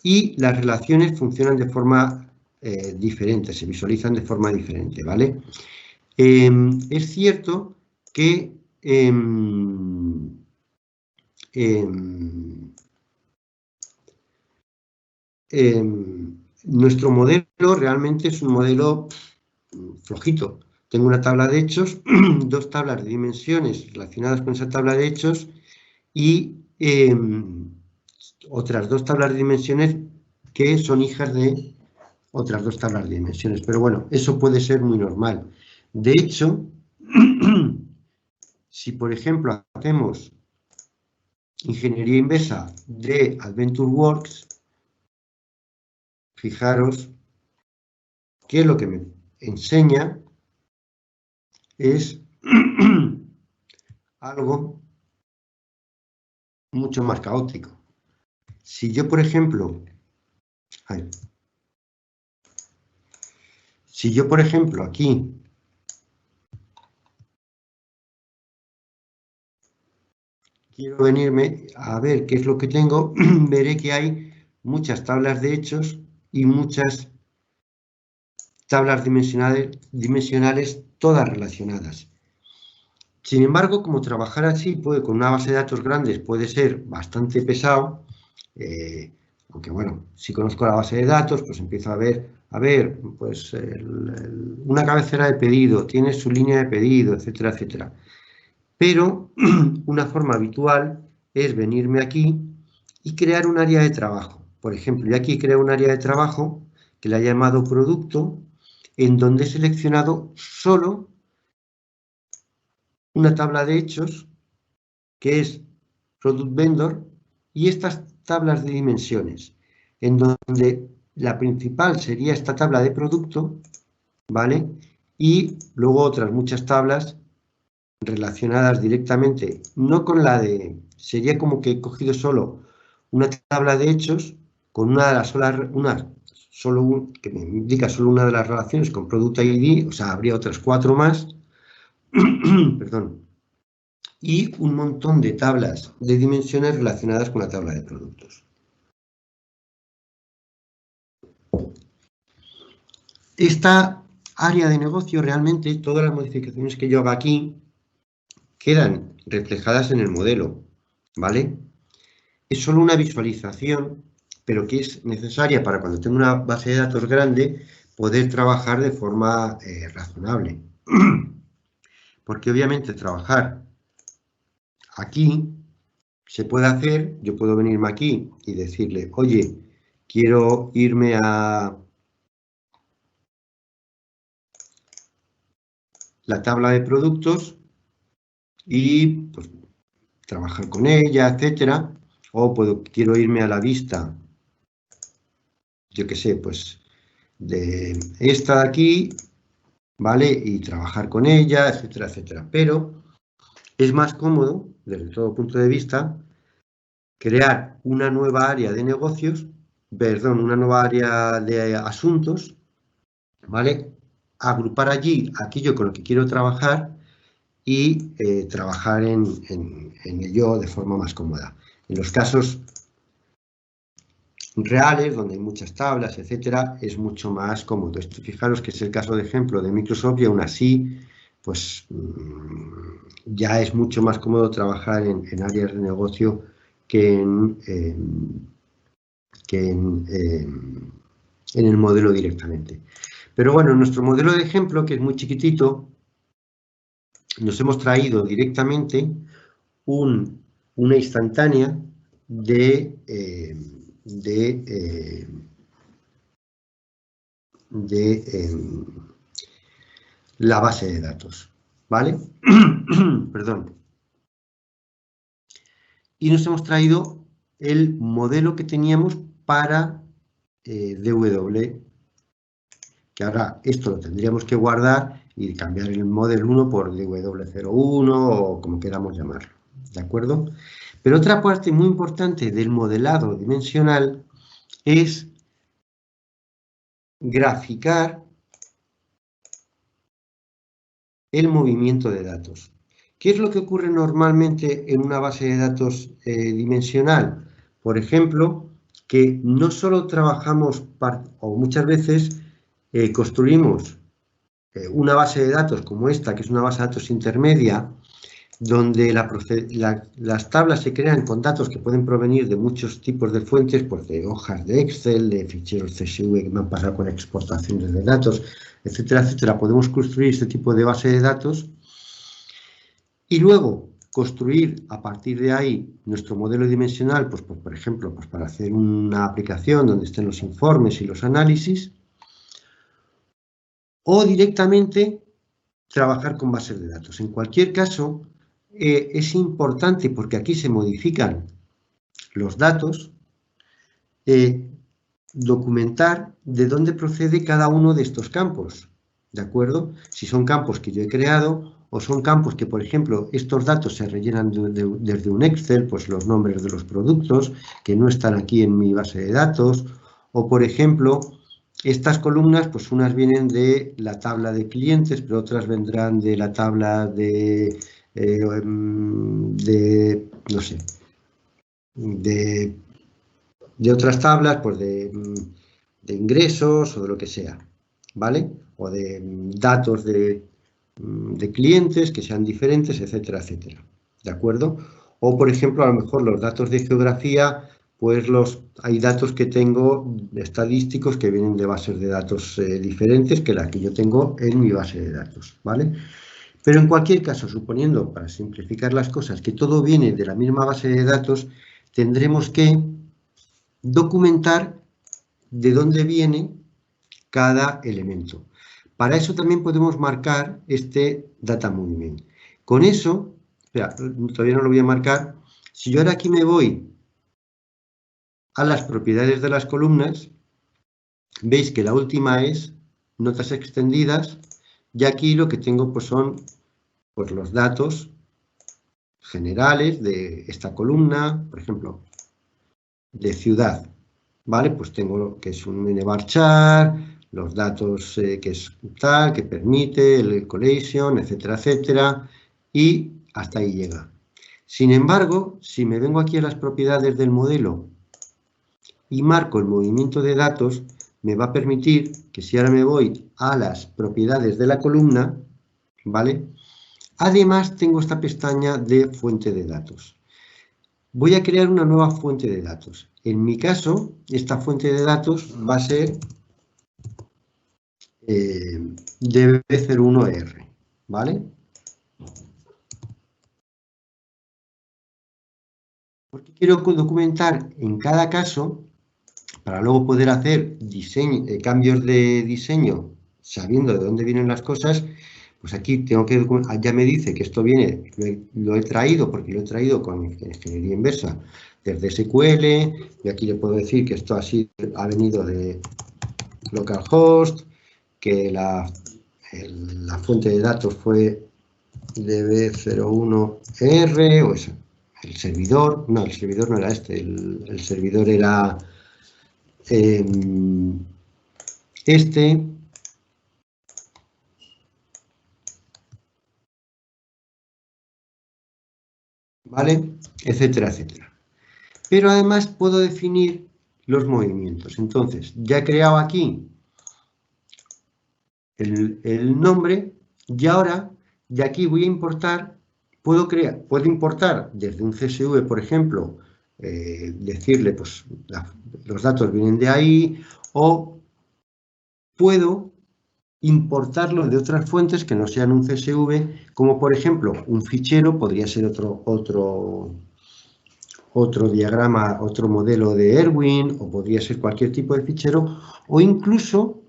Y las relaciones funcionan de forma diferente, se visualizan de forma diferente, ¿vale? Es cierto que nuestro modelo realmente es un modelo flojito. Tengo una tabla de hechos, dos tablas de dimensiones relacionadas con esa tabla de hechos y otras dos tablas de dimensiones que son hijas de otras dos tablas de dimensiones. Pero bueno, eso puede ser muy normal. De hecho, si por ejemplo hacemos ingeniería inversa de AdventureWorks, fijaros que lo que me enseña es algo mucho más caótico. Si yo, por ejemplo, aquí quiero venirme a ver qué es lo que tengo, veré que hay muchas tablas de hechos y muchas tablas dimensionales todas relacionadas. Sin embargo, como trabajar así con una base de datos grandes puede ser bastante pesado, aunque bueno, si conozco la base de datos, pues empiezo a ver, pues una cabecera de pedido, tiene su línea de pedido, etcétera, etcétera. Pero una forma habitual es venirme aquí y crear un área de trabajo. Por ejemplo, yo aquí creo un área de trabajo que le he llamado producto, en donde he seleccionado solo una tabla de hechos, que es Product Vendor, y estas tablas de dimensiones, en donde la principal sería esta tabla de producto, ¿vale? Y luego otras muchas tablas relacionadas directamente, no con la de, sería como que he cogido solo una tabla de hechos con una de las que me indica solo una de las relaciones con Product ID, o sea, habría otras 4 más, perdón, y un montón de tablas de dimensiones relacionadas con la tabla de productos. Esta área de negocio, realmente, todas las modificaciones que yo haga aquí quedan reflejadas en el modelo, ¿vale? Es solo una visualización, pero que es necesaria para cuando tengo una base de datos grande poder trabajar de forma razonable. Porque obviamente trabajar aquí se puede hacer, yo puedo venirme aquí y decirle, oye, quiero irme a la tabla de productos y pues, trabajar con ella, etcétera. O quiero irme a la vista, yo qué sé, pues de esta de aquí, ¿vale? Y trabajar con ella, etcétera, etcétera. Pero es más cómodo, desde todo punto de vista, crear una nueva área de negocios, perdón, una nueva área de asuntos, ¿vale? Agrupar allí aquello con lo que quiero trabajar y trabajar en ello de forma más cómoda. En los casos reales, donde hay muchas tablas, etcétera, es mucho más cómodo. Esto, fijaros que es el caso de ejemplo de Microsoft y aún así, pues ya es mucho más cómodo trabajar en áreas de negocio que en el modelo directamente. Pero bueno, en nuestro modelo de ejemplo, que es muy chiquitito, nos hemos traído directamente una instantánea de la base de datos, ¿vale? Perdón. Y nos hemos traído el modelo que teníamos para DW, que ahora esto lo tendríamos que guardar y cambiar el model 1 por DW01 o como queramos llamarlo, ¿de acuerdo? Pero otra parte muy importante del modelado dimensional es graficar el movimiento de datos. ¿Qué es lo que ocurre normalmente en una base de datos dimensional? por ejemplo, que no solo trabajamos, o muchas veces construimos una base de datos como esta, que es una base de datos intermedia, donde las tablas se crean con datos que pueden provenir de muchos tipos de fuentes, pues de hojas de Excel, de ficheros CSV que me han pasado con exportaciones de datos, etcétera, etcétera. Podemos construir este tipo de base de datos y luego construir a partir de ahí nuestro modelo dimensional, pues por ejemplo, pues para hacer una aplicación donde estén los informes y los análisis, o directamente trabajar con bases de datos. En cualquier caso, es importante, porque aquí se modifican los datos, documentar de dónde procede cada uno de estos campos, ¿de acuerdo? Si son campos que yo he creado o son campos que, por ejemplo, estos datos se rellenan desde un Excel, pues los nombres de los productos que no están aquí en mi base de datos, o por ejemplo, estas columnas, pues unas vienen de la tabla de clientes, pero otras vendrán de la tabla no sé, de otras tablas, pues de ingresos o de lo que sea, ¿vale? O de datos de clientes que sean diferentes, etcétera, etcétera, ¿de acuerdo? O, por ejemplo, a lo mejor los datos de geografía, pues hay datos que tengo estadísticos que vienen de bases de datos diferentes que las que yo tengo en mi base de datos, ¿vale? Pero en cualquier caso, suponiendo, para simplificar las cosas, que todo viene de la misma base de datos, tendremos que documentar de dónde viene cada elemento. Para eso también podemos marcar este data movement. Con eso, espera, todavía no lo voy a marcar. Si yo ahora aquí me voy a las propiedades de las columnas, veis que la última es notas extendidas y aquí lo que tengo pues son pues, los datos generales de esta columna, por ejemplo, de ciudad. ¿Vale? Pues tengo que es un varchar, los datos que es tal, que permite, el collation, etcétera, etcétera, y hasta ahí llega. Sin embargo, si me vengo aquí a las propiedades del modelo y marco el movimiento de datos, me va a permitir que si ahora me voy a las propiedades de la columna, ¿vale? Además tengo esta pestaña de fuente de datos. Voy a crear una nueva fuente de datos. En mi caso, esta fuente de datos va a ser db01r, ¿vale? Porque quiero documentar en cada caso, para luego poder hacer cambios de diseño sabiendo de dónde vienen las cosas, pues aquí tengo que documentar, ya me dice que esto viene, lo he traído porque lo he traído con ingeniería inversa desde SQL, y aquí le puedo decir que esto ha venido de localhost, que la fuente de datos fue db01r o eso. El servidor no era este, el servidor era este, ¿vale? Etcétera, etcétera. Pero además puedo definir los movimientos. Entonces, ya he creado aquí el nombre y ahora de aquí voy a importar, puedo importar desde un CSV, por ejemplo, decirle, pues los datos vienen de ahí, o puedo importarlo de otras fuentes que no sean un CSV, como por ejemplo un fichero, podría ser otro diagrama, otro modelo de Erwin, o podría ser cualquier tipo de fichero, o incluso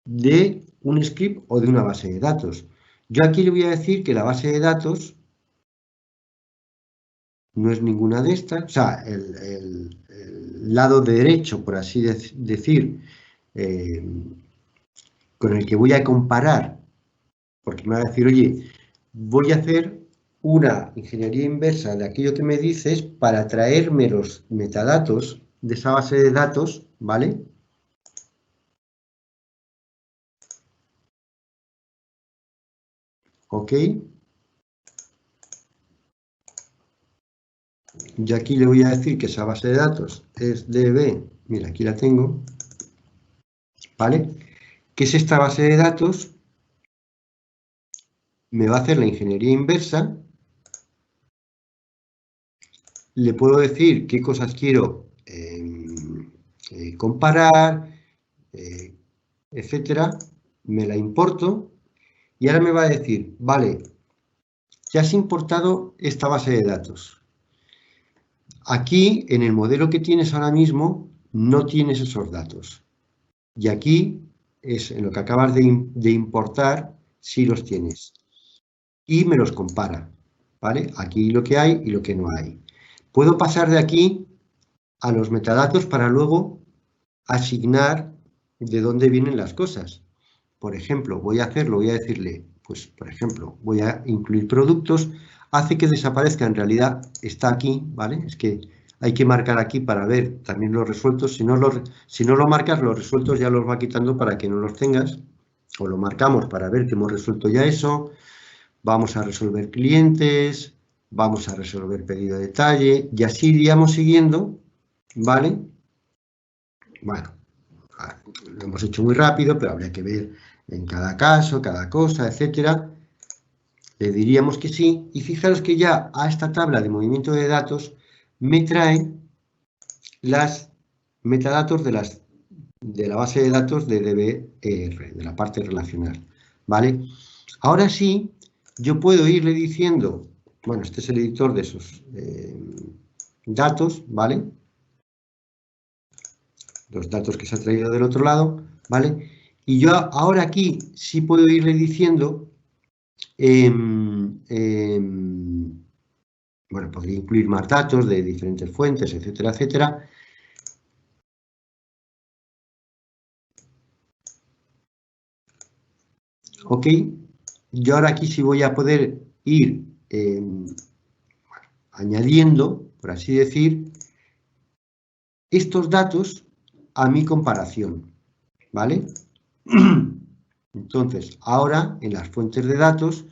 de un script o de una base de datos. Yo aquí le voy a decir que la base de datos no es ninguna de estas, o sea, el lado derecho, por así decir, con el que voy a comparar, porque me va a decir, oye, voy a hacer una ingeniería inversa de aquello que me dices para traerme los metadatos de esa base de datos, ¿vale? ¿Ok? Yo aquí le voy a decir que esa base de datos es DB, mira, aquí la tengo, ¿vale? ¿Qué es esta base de datos? Me va a hacer la ingeniería inversa. Le puedo decir qué cosas quiero comparar, etcétera. Me la importo y ahora me va a decir, vale, ya has importado esta base de datos. Aquí, en el modelo que tienes ahora mismo, no tienes esos datos. Y aquí, es en lo que acabas de importar, sí los tienes. Y me los compara, ¿vale? Aquí lo que hay y lo que no hay. Puedo pasar de aquí a los metadatos para luego asignar de dónde vienen las cosas. Por ejemplo, voy a decirle, pues, por ejemplo, voy a incluir productos, hace que desaparezca, en realidad está aquí, ¿vale? Es que hay que marcar aquí para ver también los resueltos, si no lo marcas, los resueltos ya los va quitando para que no los tengas, o lo marcamos para ver que hemos resuelto ya eso, vamos a resolver clientes, vamos a resolver pedido de detalle, y así iríamos siguiendo, ¿vale? Bueno, lo hemos hecho muy rápido, pero habría que ver en cada caso, cada cosa, etcétera. Le diríamos que sí, y fijaros que ya a esta tabla de movimiento de datos me trae las metadatos de la base de datos de DBER, de la parte relacional, ¿vale? Ahora sí, yo puedo irle diciendo, bueno, este es el editor de esos datos, ¿vale? Los datos que se ha traído del otro lado, ¿vale? Y yo ahora aquí sí puedo irle diciendo, bueno, podría incluir más datos de diferentes fuentes, etcétera, etcétera. Ok, yo ahora aquí sí voy a poder ir añadiendo, por así decir, estos datos a mi comparación, ¿vale? Entonces, ahora en las fuentes de datos,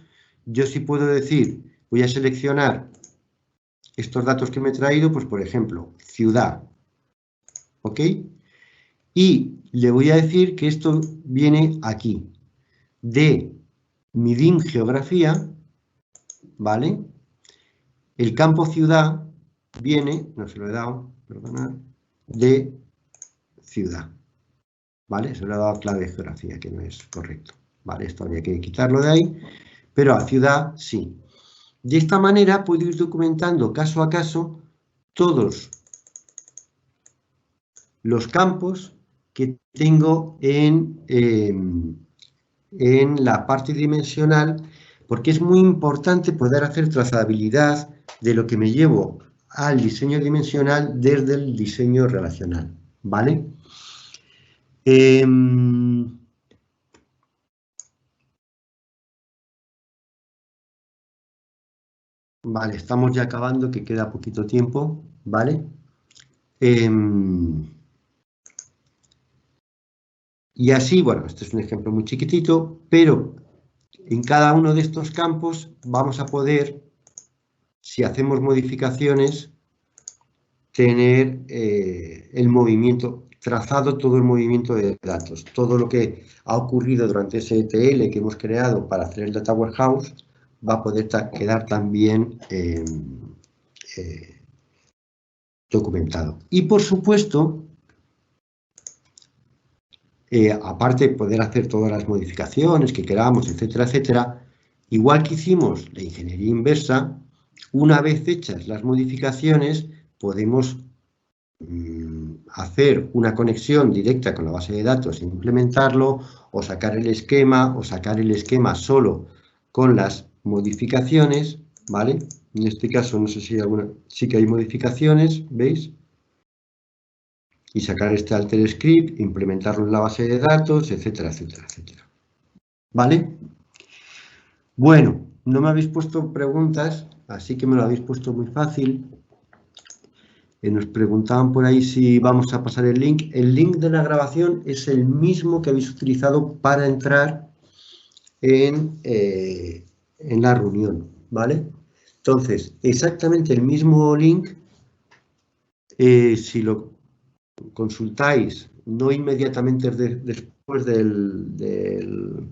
yo sí puedo decir, voy a seleccionar estos datos que me he traído, pues por ejemplo, ciudad, ¿ok? Y le voy a decir que esto viene aquí, de mi DIM geografía, ¿vale? El campo ciudad viene, no se lo he dado, perdonad, de ciudad, ¿vale? Se lo he dado clave de geografía, que no es correcto, ¿vale? Esto habría que quitarlo de ahí, pero a ciudad sí. De esta manera puedo ir documentando caso a caso todos los campos que tengo en la parte dimensional, porque es muy importante poder hacer trazabilidad de lo que me llevo al diseño dimensional desde el diseño relacional, ¿vale? Vale, estamos ya acabando, que queda poquito tiempo, ¿vale? Y así, bueno, este es un ejemplo muy chiquitito, pero en cada uno de estos campos vamos a poder, si hacemos modificaciones, tener el movimiento, trazado todo el movimiento de datos, todo lo que ha ocurrido durante ese ETL que hemos creado para hacer el Data Warehouse, va a poder quedar también documentado. Y por supuesto, aparte de poder hacer todas las modificaciones que queramos, etcétera, etcétera, igual que hicimos la ingeniería inversa, una vez hechas las modificaciones, podemos hacer una conexión directa con la base de datos e implementarlo, o sacar el esquema solo con las modificaciones, ¿vale? En este caso, no sé si hay alguna, sí que hay modificaciones, ¿veis? Y sacar este alter script, implementarlo en la base de datos, etcétera, etcétera, etcétera. ¿Vale? Bueno, no me habéis puesto preguntas, así que me lo habéis puesto muy fácil. Nos preguntaban por ahí si vamos a pasar el link. El link de la grabación es el mismo que habéis utilizado para entrar en la reunión, ¿vale? Entonces, exactamente el mismo link, si lo consultáis no inmediatamente después del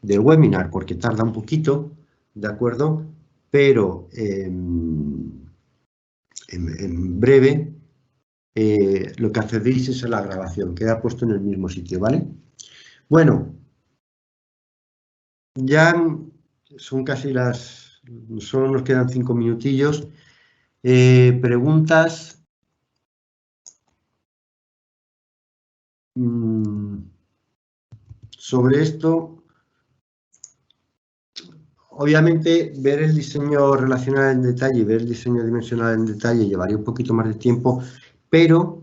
webinar, porque tarda un poquito, ¿de acuerdo? Pero en breve lo que accedéis es a la grabación, queda puesto en el mismo sitio, ¿vale? Bueno, ya son casi solo nos quedan 5 minutillos. Preguntas. Sobre esto, obviamente ver el diseño relacional en detalle, ver el diseño dimensional en detalle llevaría un poquito más de tiempo, pero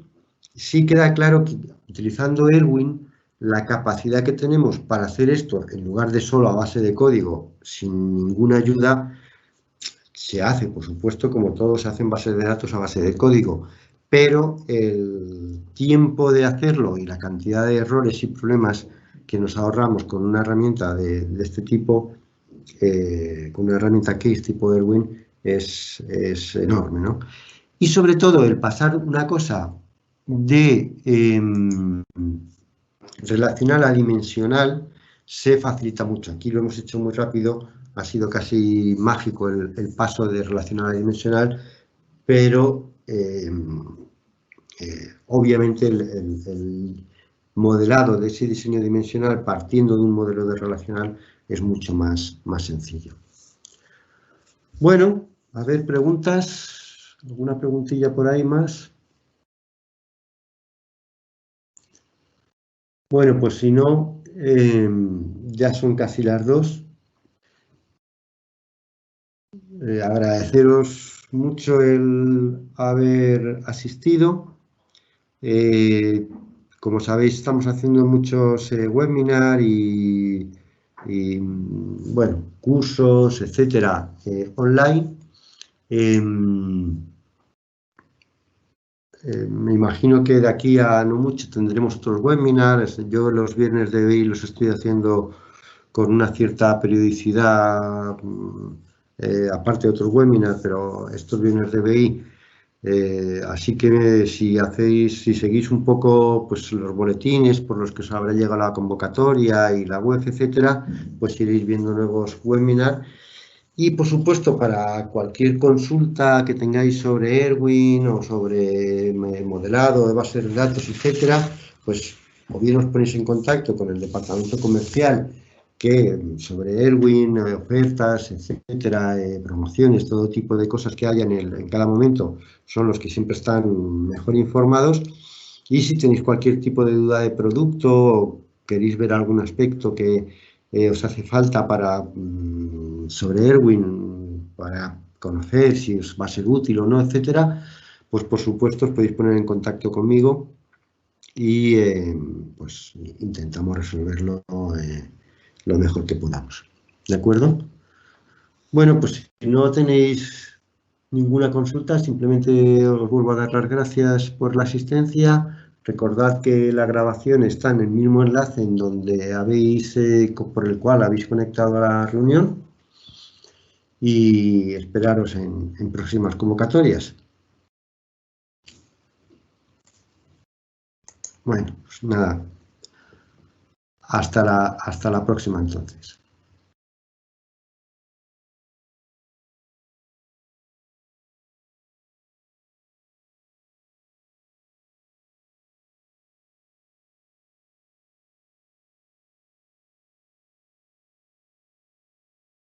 sí queda claro que utilizando Erwin, la capacidad que tenemos para hacer esto, en lugar de solo a base de código, sin ninguna ayuda, se hace, por supuesto, como todos hacen bases de datos a base de código, pero el tiempo de hacerlo y la cantidad de errores y problemas que nos ahorramos con una herramienta de este tipo, con una herramienta case tipo Erwin, es enorme, ¿no? Y sobre todo el pasar una cosa de relacional a dimensional se facilita mucho. Aquí lo hemos hecho muy rápido, ha sido casi mágico el paso de relacional a dimensional, pero obviamente el modelado de ese diseño dimensional partiendo de un modelo de relacional es mucho más sencillo. Bueno, a ver, preguntas. ¿Alguna preguntilla por ahí más? Bueno, pues si no, ya son casi las 2. Agradeceros mucho el haber asistido. Como sabéis, estamos haciendo muchos webinars bueno, cursos, etcétera, online. Me imagino que de aquí a no mucho tendremos otros webinars. Yo los viernes de BI los estoy haciendo con una cierta periodicidad, aparte de otros webinars, pero estos viernes de BI. Así que si seguís un poco pues, los boletines por los que os habrá llegado la convocatoria y la web, etcétera, pues iréis viendo nuevos webinars. Y por supuesto, para cualquier consulta que tengáis sobre Erwin o sobre modelado de bases de datos, etcétera, pues o bien os ponéis en contacto con el departamento comercial que sobre Erwin, ofertas, etcétera, promociones, todo tipo de cosas que haya en cada momento, son los que siempre están mejor informados. Y si tenéis cualquier tipo de duda de producto o queréis ver algún aspecto que os hace falta sobre Erwin, para conocer si os va a ser útil o no, etcétera, pues por supuesto os podéis poner en contacto conmigo y pues intentamos resolverlo lo mejor que podamos. ¿De acuerdo? Bueno, pues si no tenéis ninguna consulta, simplemente os vuelvo a dar las gracias por la asistencia. Recordad que la grabación está en el mismo enlace en donde por el cual habéis conectado a la reunión y esperaros en próximas convocatorias. Bueno, pues nada, hasta la próxima entonces.